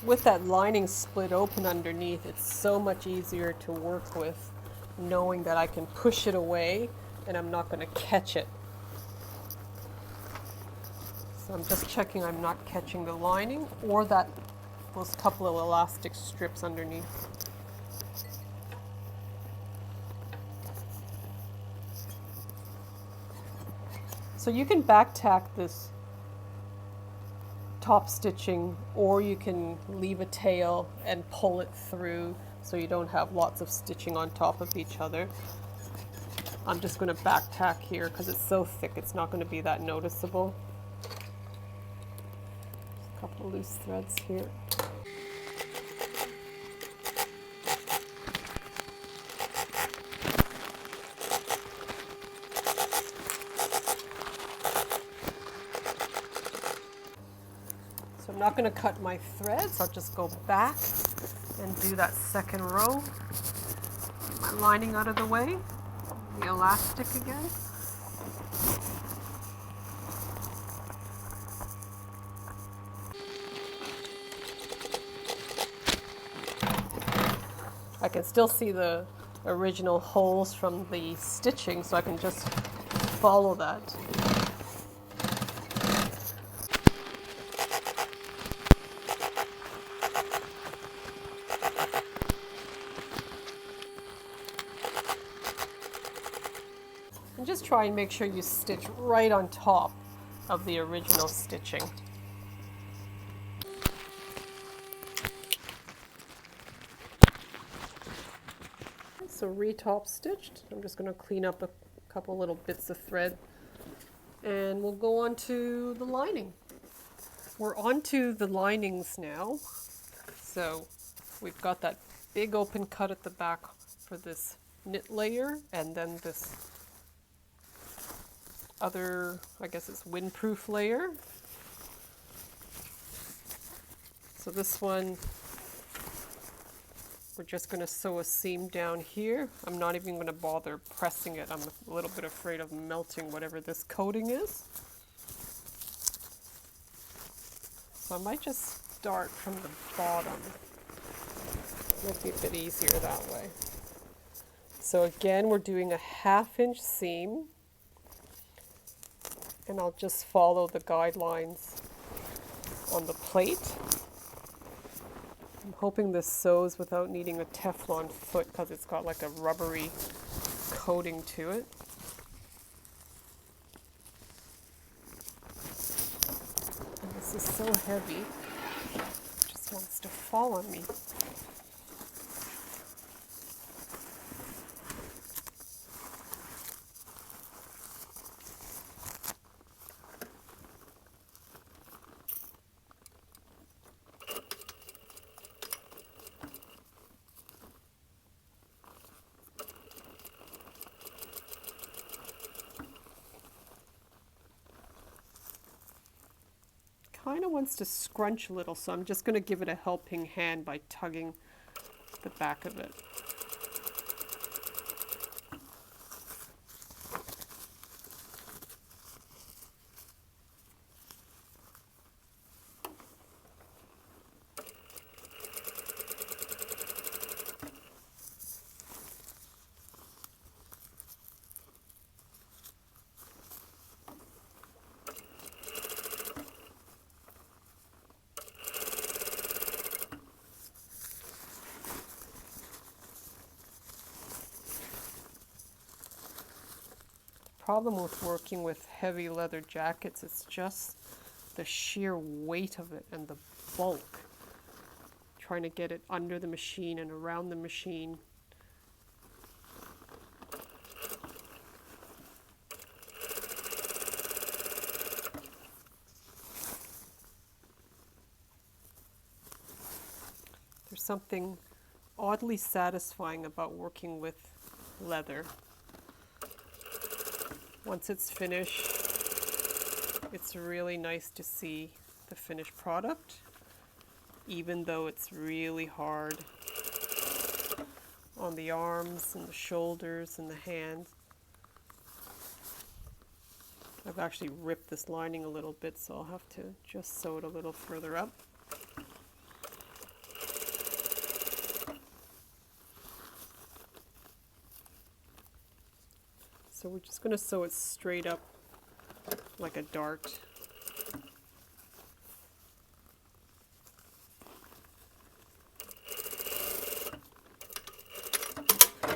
With that lining split open underneath, it's so much easier to work with, knowing that I can push it away and I'm not going to catch it. So I'm just checking I'm not catching the lining or those couple of elastic strips underneath. So you can back tack this top stitching, or you can leave a tail and pull it through so you don't have lots of stitching on top of each other. I'm just going to back tack here because it's so thick it's not going to be that noticeable. A couple loose threads here. So I'm not going to cut my threads, I'll just go back and do that second row. Get my lining out of the way, the elastic again. I can still see the original holes from the stitching, so I can just follow that. And just try and make sure you stitch right on top of the original stitching. So re-top stitched. I'm just going to clean up a couple little bits of thread and we'll go on to the lining. We're on to the linings now. So we've got that big open cut at the back for this knit layer, and then this other, I guess it's windproof layer. So this one, we're just going to sew a seam down here. I'm not even going to bother pressing it. I'm a little bit afraid of melting whatever this coating is. So I might just start from the bottom. Might be a bit easier that way. So again, we're doing a 1/2 inch seam, and I'll just follow the guidelines on the plate. I'm hoping this sews without needing a Teflon foot because it's got like a rubbery coating to it. And this is so heavy, it just wants to fall on me. Kind of wants to scrunch a little, so I'm just going to give it a helping hand by tugging the back of it. Problem with working with heavy leather jackets, it's just the sheer weight of it and the bulk. Trying to get it under the machine and around the machine. There's something oddly satisfying about working with leather. Once it's finished, it's really nice to see the finished product, even though it's really hard on the arms and the shoulders and the hands. I've actually ripped this lining a little bit, so I'll have to just sew it a little further up. So we're just going to sew it straight up like a dart.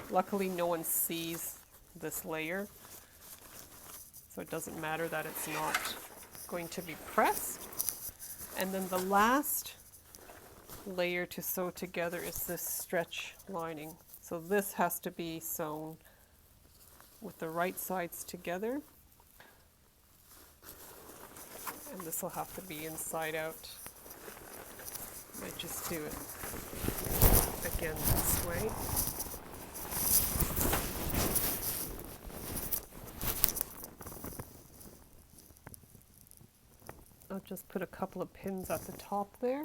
Luckily no one sees this layer, so it doesn't matter that it's not going to be pressed. And then the last layer to sew together is this stretch lining. So this has to be sewn with the right sides together. And this will have to be inside out. Might just do it again this way. I'll just put a couple of pins at the top there.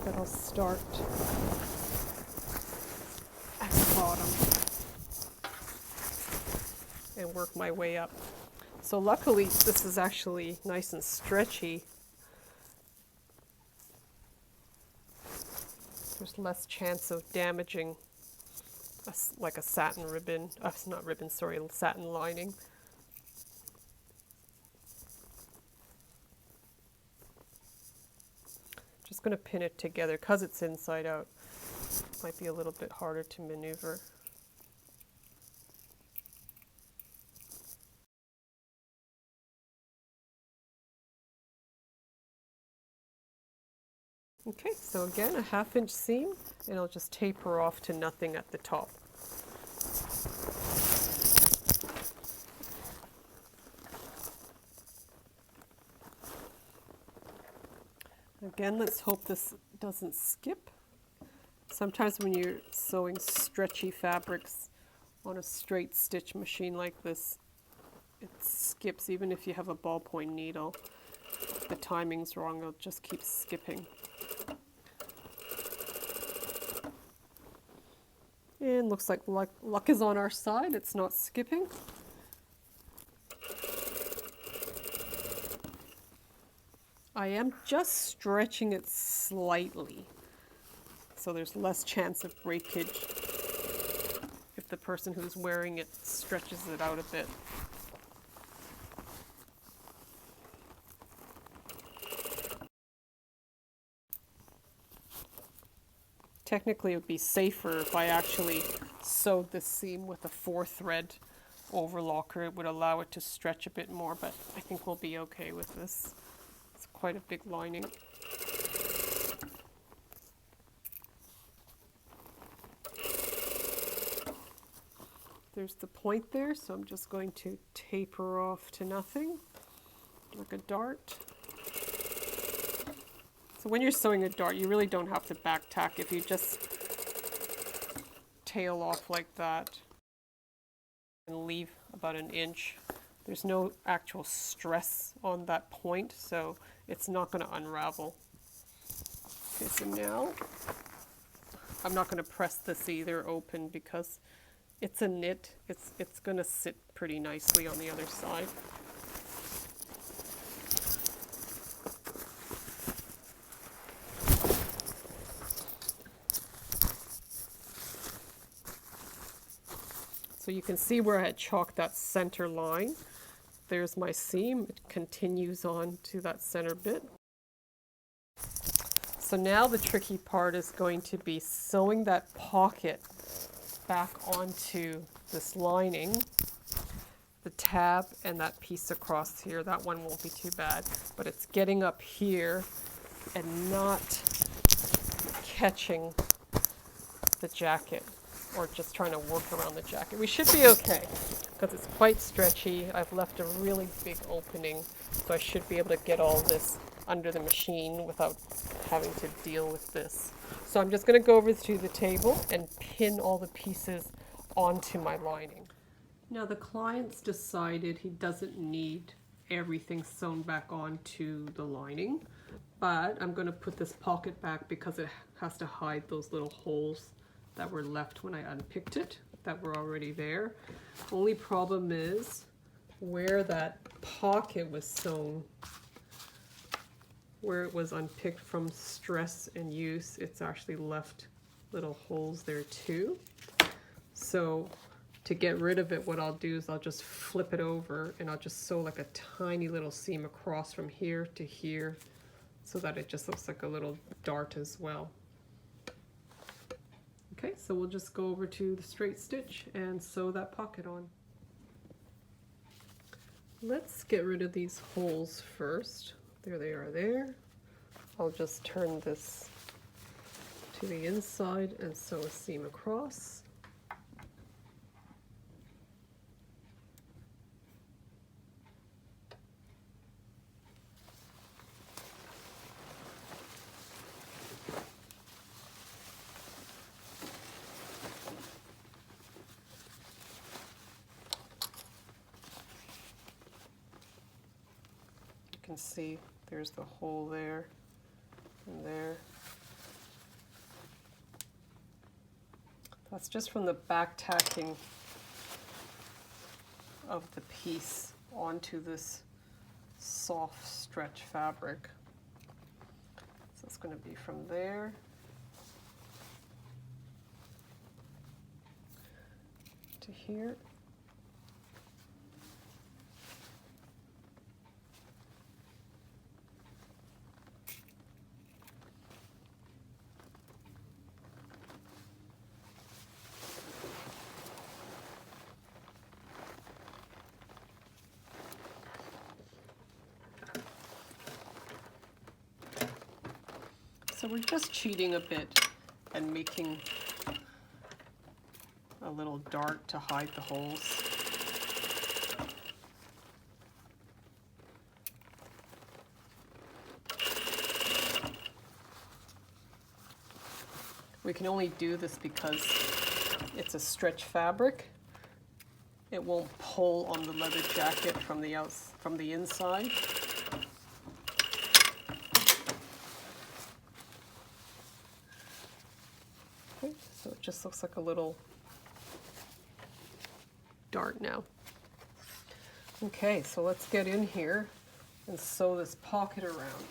Then I'll start at the bottom and work my way up. So luckily this is actually nice and stretchy. There's less chance of damaging like a satin ribbon, not ribbon, sorry, satin lining. Just going to pin it together because it's inside out. Might be a little bit harder to maneuver. Okay, so again, a 1/2 inch seam, and I'll just taper off to nothing at the top. Again, let's hope this doesn't skip. Sometimes when you're sewing stretchy fabrics on a straight stitch machine like this, it skips. Even if you have a ballpoint needle, if the timing's wrong, it'll just keep skipping. And looks like luck is on our side. It's not skipping. I am just stretching it slightly, so there's less chance of breakage if the person who's wearing it stretches it out a bit. Technically, it would be safer if I actually sewed this seam with a 4-thread overlocker. It would allow it to stretch a bit more, but I think we'll be okay with this. It's quite a big lining. There's the point there, so I'm just going to taper off to nothing, like a dart. So when you're sewing a dart, you really don't have to back tack. If you just tail off like that and leave about 1 inch, there's no actual stress on that point, so it's not going to unravel. Okay, so now I'm not going to press this either open because it's a knit. It's going to sit pretty nicely on the other side. So you can see where I had chalked that center line. There's my seam. It continues on to that center bit. So now the tricky part is going to be sewing that pocket back onto this lining, the tab and that piece across here. That one won't be too bad, but it's getting up here and not catching the jacket, or just trying to work around the jacket. We should be okay because it's quite stretchy. I've left a really big opening, so I should be able to get all this under the machine without having to deal with this. So I'm just going to go over to the table and pin all the pieces onto my lining. Now the client's decided he doesn't need everything sewn back onto the lining, but I'm going to put this pocket back because it has to hide those little holes that were left when I unpicked it, that were already there. Only problem is where that pocket was sewn, where it was unpicked from stress and use, it's actually left little holes there too. So to get rid of it, what I'll do is I'll just flip it over and I'll just sew like a tiny little seam across from here to here so that it just looks like a little dart as well. Okay, so we'll just go over to the straight stitch and sew that pocket on. Let's get rid of these holes first. There they are there. I'll just turn this to the inside and sew a seam across. You can see there's the hole there and there. That's just from the back tacking of the piece onto this soft stretch fabric. So it's going to be from there to here. So we're just cheating a bit and making a little dart to hide the holes. We can only do this because it's a stretch fabric. It won't pull on the leather jacket from the inside. Okay, so it just looks like a little dart now. Okay, so let's get in here and sew this pocket around.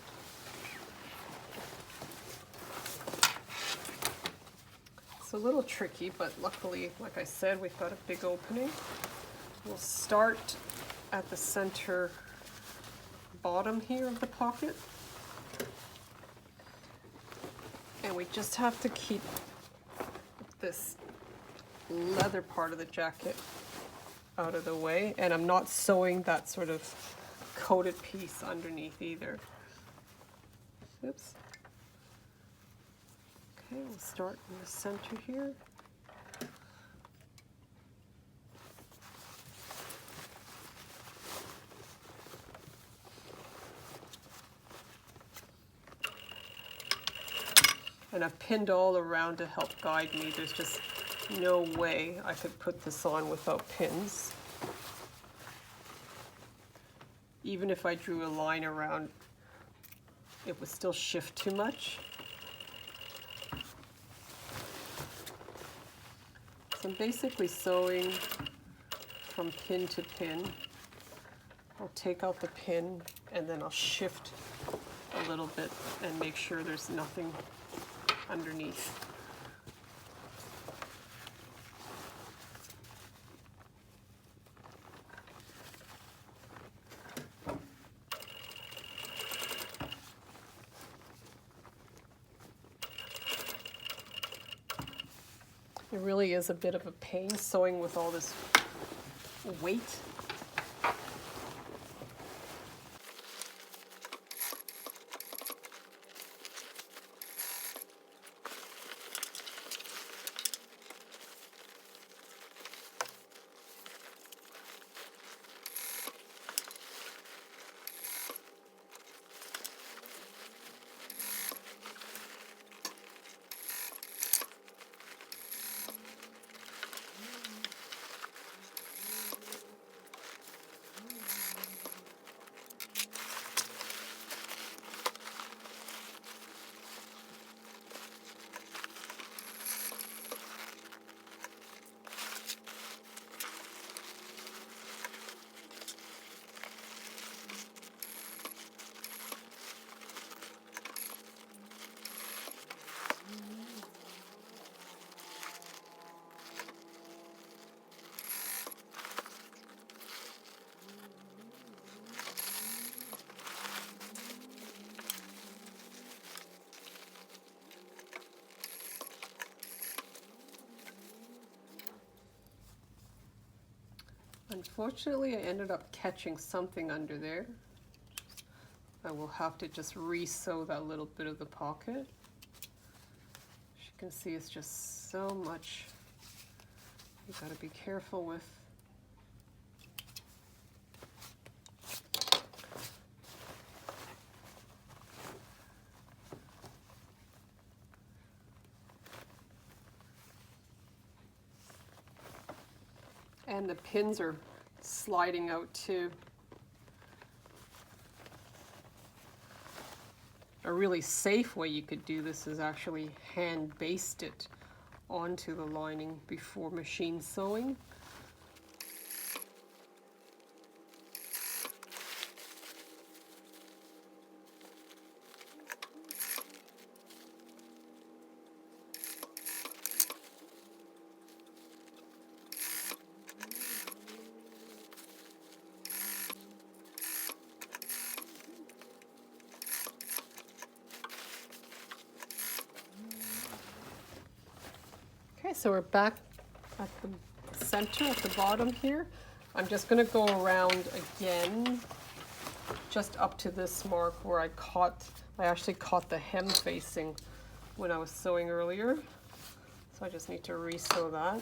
It's a little tricky, but luckily, like I said, we've got a big opening. We'll start at the center bottom here of the pocket. And we just have to keep this leather part of the jacket out of the way. And I'm not sewing that sort of coated piece underneath either. Oops. Okay, we'll start in the center here. And I've pinned all around to help guide me. There's just no way I could put this on without pins. Even if I drew a line around, it would still shift too much. So I'm basically sewing from pin to pin. I'll take out the pin and then I'll shift a little bit and make sure there's nothing underneath. It really is a bit of a pain sewing with all this weight. Unfortunately, I ended up catching something under there. I will have to just re-sew that little bit of the pocket. As you can see, it's just so much you got to be careful with. And the pins are sliding out too. A really safe way you could do this is actually hand baste it onto the lining before machine sewing. Okay, so we're back at the center, at the bottom here. I'm just going to go around again, just up to this mark where I actually caught the hem facing when I was sewing earlier. So I just need to re-sew that.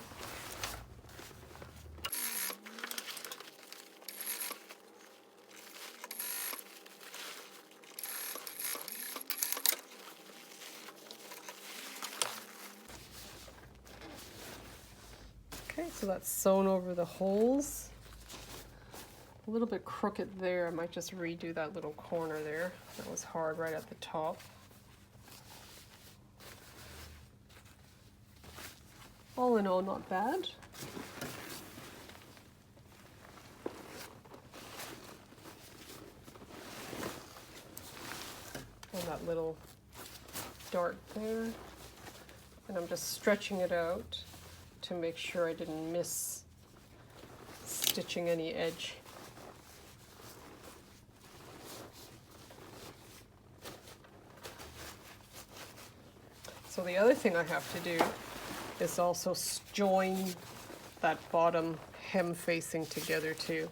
Okay, so that's sewn over the holes. A little bit crooked there. I might just redo that little corner there. That was hard right at the top. All in all, not bad. And that little dart there. And I'm just stretching it out to make sure I didn't miss stitching any edge. So the other thing I have to do is also join that bottom hem facing together too.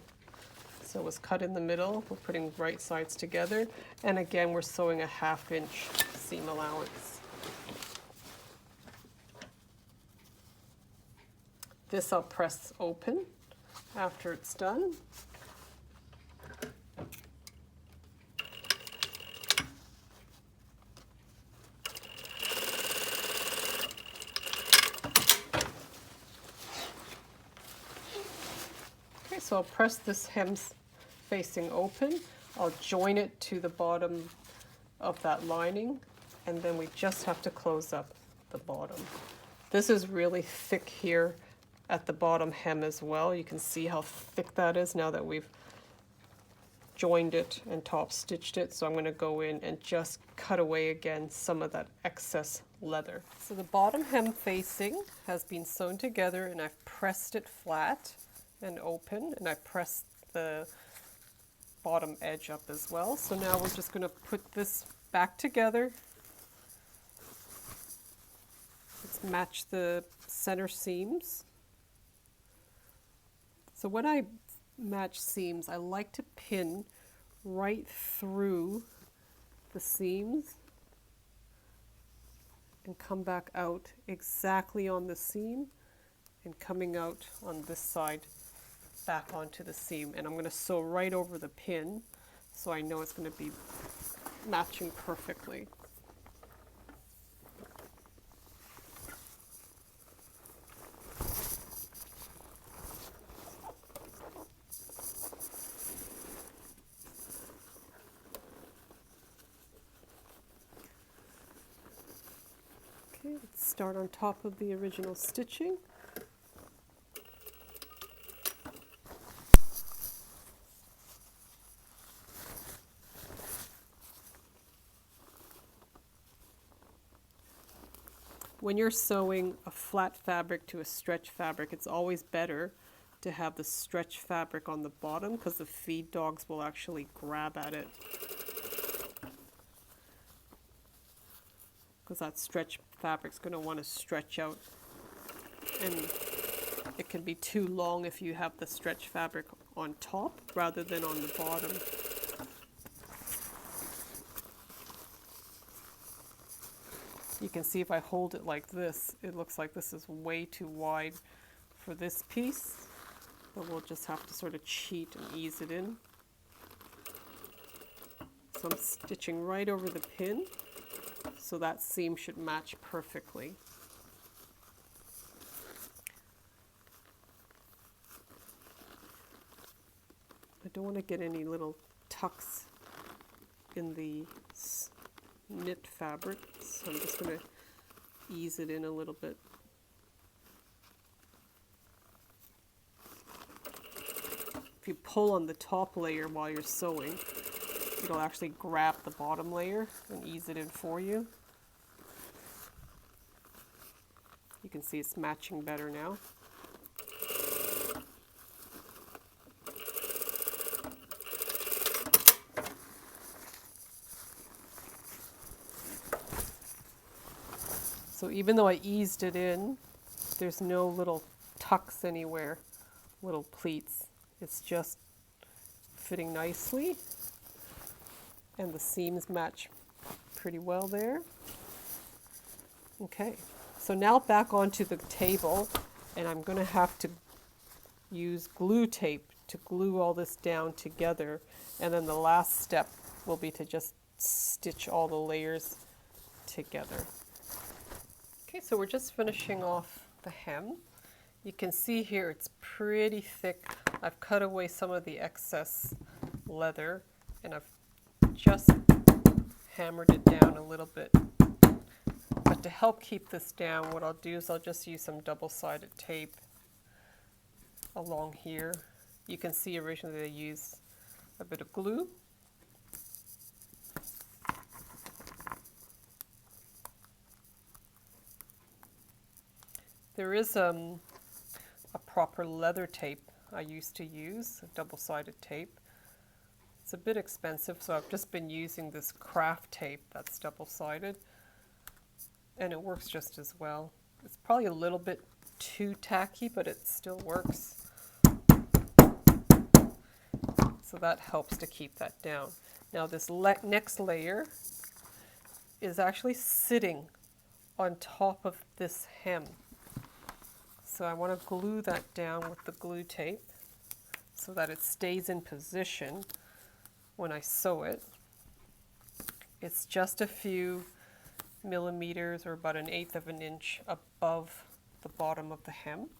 So it was cut in the middle, we're putting right sides together, and again we're sewing a 1/2 inch seam allowance. This I'll press open after it's done. Okay, so I'll press this hem facing open. I'll join it to the bottom of that lining, and then we just have to close up the bottom. This is really thick here at the bottom hem as well. You can see how thick that is now that we've joined it and top stitched it. So I'm going to go in and just cut away again some of that excess leather. So the bottom hem facing has been sewn together, and I've pressed it flat and open, and I pressed the bottom edge up as well. So now we're just going to put this back together. Let's match the center seams. So when I match seams, I like to pin right through the seams and come back out exactly on the seam and coming out on this side back onto the seam. And I'm going to sew right over the pin so I know it's going to be matching perfectly. Okay, let's start on top of the original stitching. When you're sewing a flat fabric to a stretch fabric, it's always better to have the stretch fabric on the bottom because the feed dogs will actually grab at it. Because that stretch fabric's going to want to stretch out and It can be too long if you have the stretch fabric on top rather than on the bottom. You can see if I hold it like this, it looks like this is way too wide for this piece, but we'll just have to sort of cheat and ease it in. So I'm stitching right over the pin, so that seam should match perfectly. I don't want to get any little tucks in the knit fabric, so I'm just going to ease it in a little bit. If you pull on the top layer while you're sewing, it'll actually grab the bottom layer and ease it in for you. You can see it's matching better now. So even though I eased it in, there's no little tucks anywhere, little pleats. It's just fitting nicely, and the seams match pretty well there. Okay, so now back onto the table, and I'm going to have to use glue tape to glue all this down together, and then the last step will be to just stitch all the layers together. Okay, so we're just finishing off the hem. You can see here it's pretty thick. I've cut away some of the excess leather, and I've just hammered it down a little bit. But to help keep this down, what I'll do is I'll just use some double-sided tape along here. You can see originally I used a bit of glue. There is a proper leather tape I used to use, a double-sided tape. It's a bit expensive, so I've just been using this craft tape that's double-sided, and it works just as well. It's probably a little bit too tacky, but it still works. So that helps to keep that down. Now this next layer is actually sitting on top of this hem. So I want to glue that down with the glue tape so that it stays in position when I sew it. It's just a few millimeters, or about 1/8 of an inch above the bottom of the hem.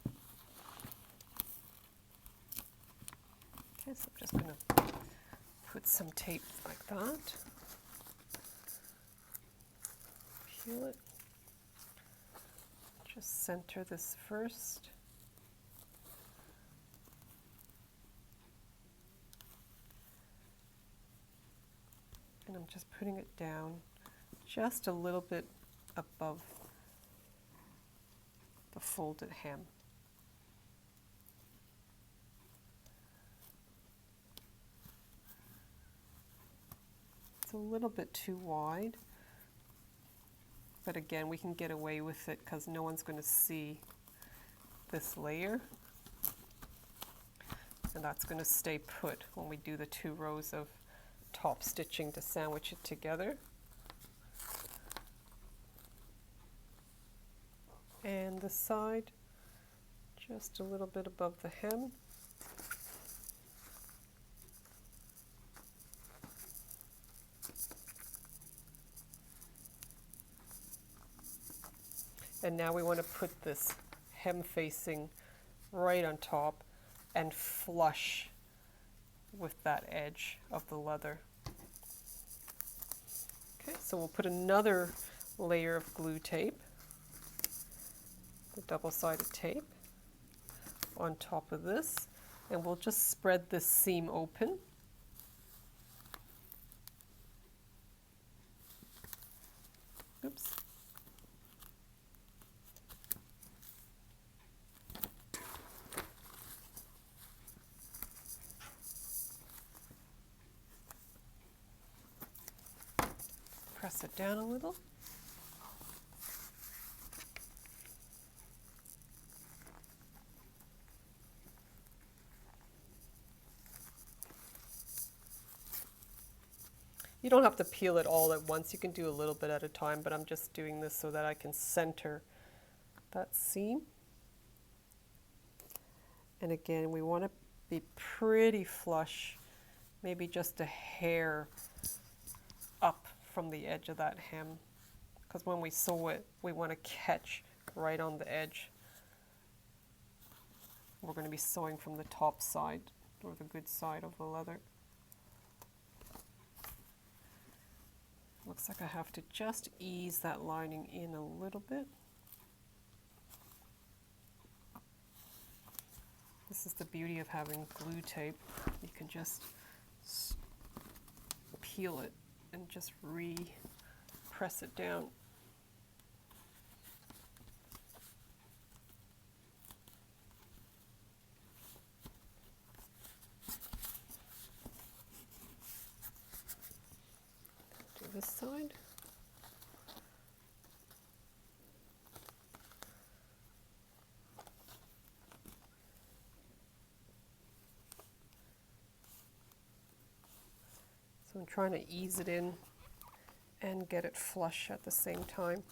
Okay, so I'm just going to put some tape like that. Peel it. Just center this first. And I'm just putting it down just a little bit above the folded hem. It's a little bit too wide. But again, we can get away with it because no one's going to see this layer. And that's going to stay put when we do the 2 rows of top stitching to sandwich it together. And the side, just a little bit above the hem. And now we want to put this hem facing right on top and flush with that edge of the leather. Okay, so we'll put another layer of glue tape, the double-sided tape, on top of this, and we'll just spread this seam open. Oops. Press it down a little. You don't have to peel it all at once. You can do a little bit at a time, but I'm just doing this so that I can center that seam. And again, we want to be pretty flush, maybe just a hair up from the edge of that hem, because when we sew it, we want to catch right on the edge. We're going to be sewing from the top side, or the good side of the leather. Looks like I have to just ease that lining in a little bit. This is the beauty of having glue tape. You can just peel it and just press it down. Do this side. So I'm trying to ease it in and get it flush at the same time.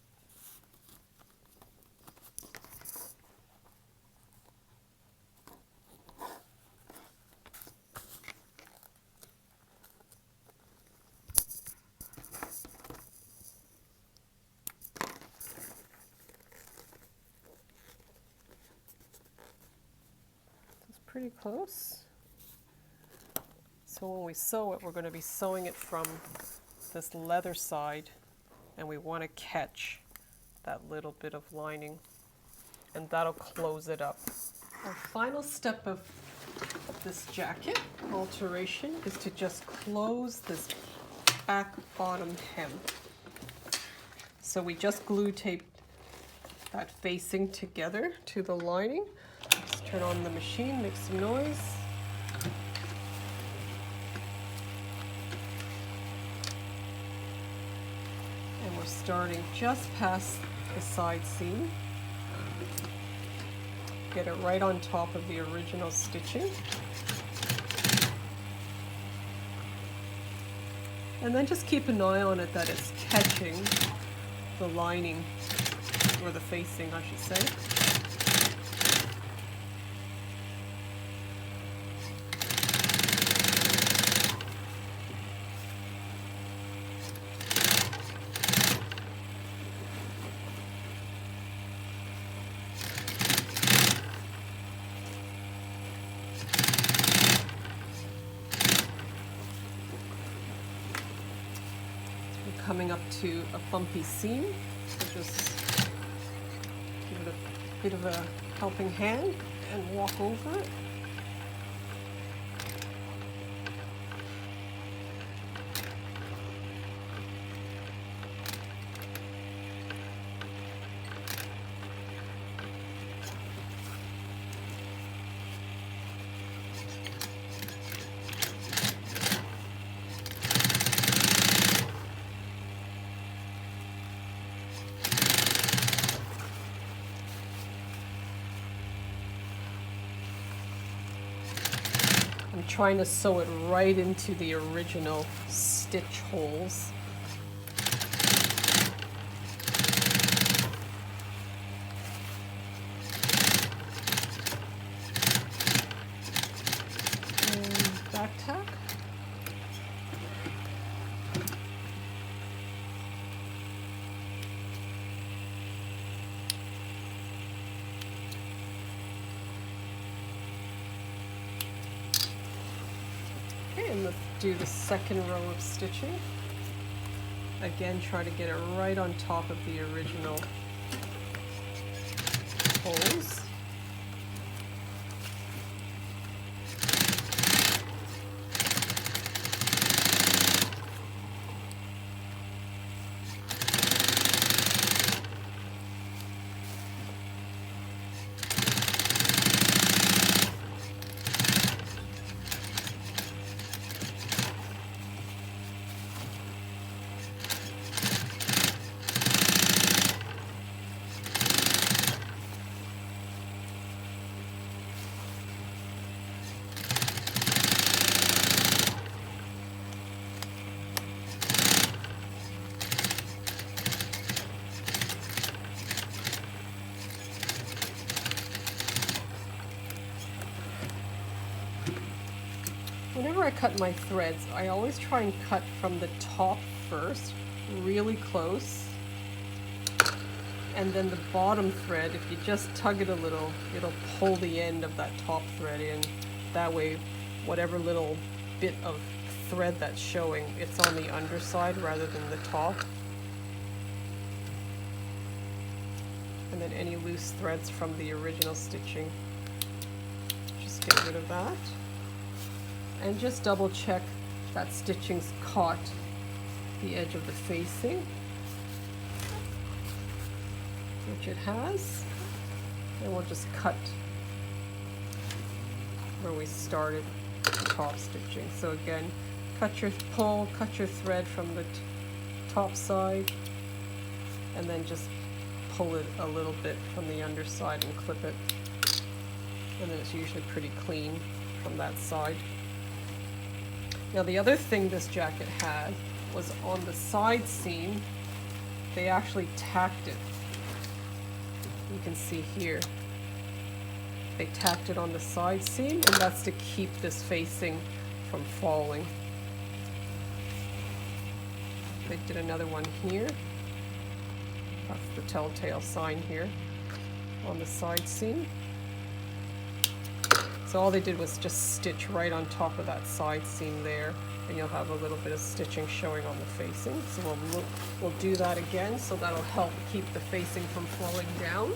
It's pretty close. So when we sew it, we're going to be sewing it from this leather side, and we want to catch that little bit of lining, and that'll close it up. Our final step of this jacket alteration is to just close this back bottom hem. So we just glue tape that facing together to the lining. Let's turn on the machine, make some noise. And we're starting just past the side seam. Get it right on top of the original stitching. And then just keep an eye on it that it's catching the lining, or the facing, I should say. Coming up to a bumpy seam, so just give it a bit of a helping hand and walk over it. I'm trying to sew it right into the original stitch holes. And back tack. And let's do the second row of stitching. Again, try to get it right on top of the original holes. I cut my threads, I always try and cut from the top first, really close. And then the bottom thread, if you just tug it a little, it'll pull the end of that top thread in. That way, whatever little bit of thread that's showing, it's on the underside rather than the top. And then any loose threads from the original stitching, just get rid of that. And just double check that stitching's caught the edge of the facing, which it has. And we'll just cut where we started the top stitching. So again, cut your thread from the top side, and then just pull it a little bit from the underside and clip it. And then it's usually pretty clean from that side. Now the other thing this jacket had was on the side seam, they actually tacked it. You can see here, they tacked it on the side seam, and that's to keep this facing from falling. They did another one here. That's the telltale sign here on the side seam. So all they did was just stitch right on top of that side seam there, and you'll have a little bit of stitching showing on the facing. So we'll do that again, so that'll help keep the facing from flowing down.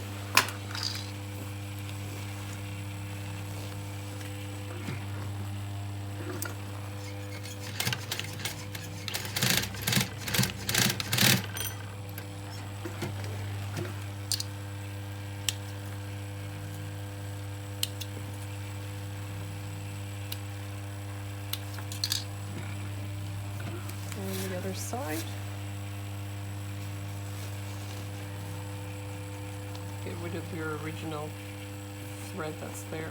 And the other side. Get rid of your original thread that's there.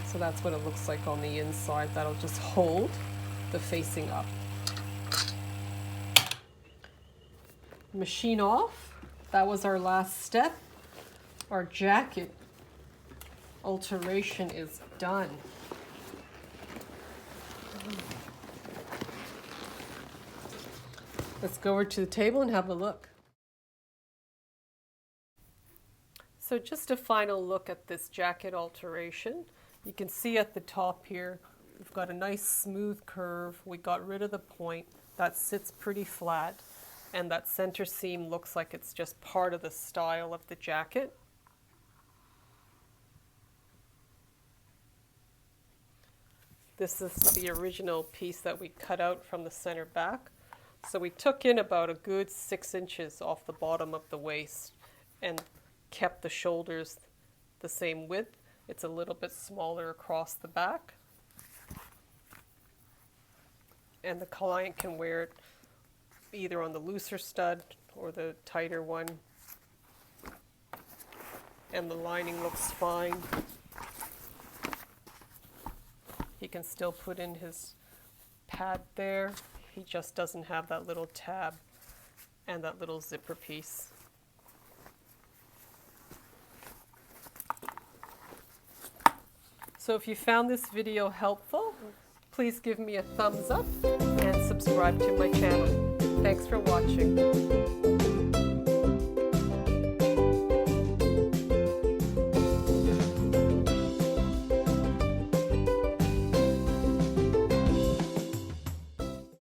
So that's what it looks like on the inside. That'll just hold the facing up. Machine off. That was our last step. Our jacket alteration is done. Let's go over to the table and have a look. So just a final look at this jacket alteration. You can see at the top here, we've got a nice smooth curve. We got rid of the point. That sits pretty flat. And that center seam looks like it's just part of the style of the jacket. This is the original piece that we cut out from the center back. So we took in about a good 6 inches off the bottom of the waist and kept the shoulders the same width. It's a little bit smaller across the back. And the client can wear it either on the looser stud or the tighter one. And the lining looks fine. He can still put in his pad there. He just doesn't have that little tab and that little zipper piece. So if you found this video helpful, please give me a thumbs up and subscribe to my channel. Thanks for watching.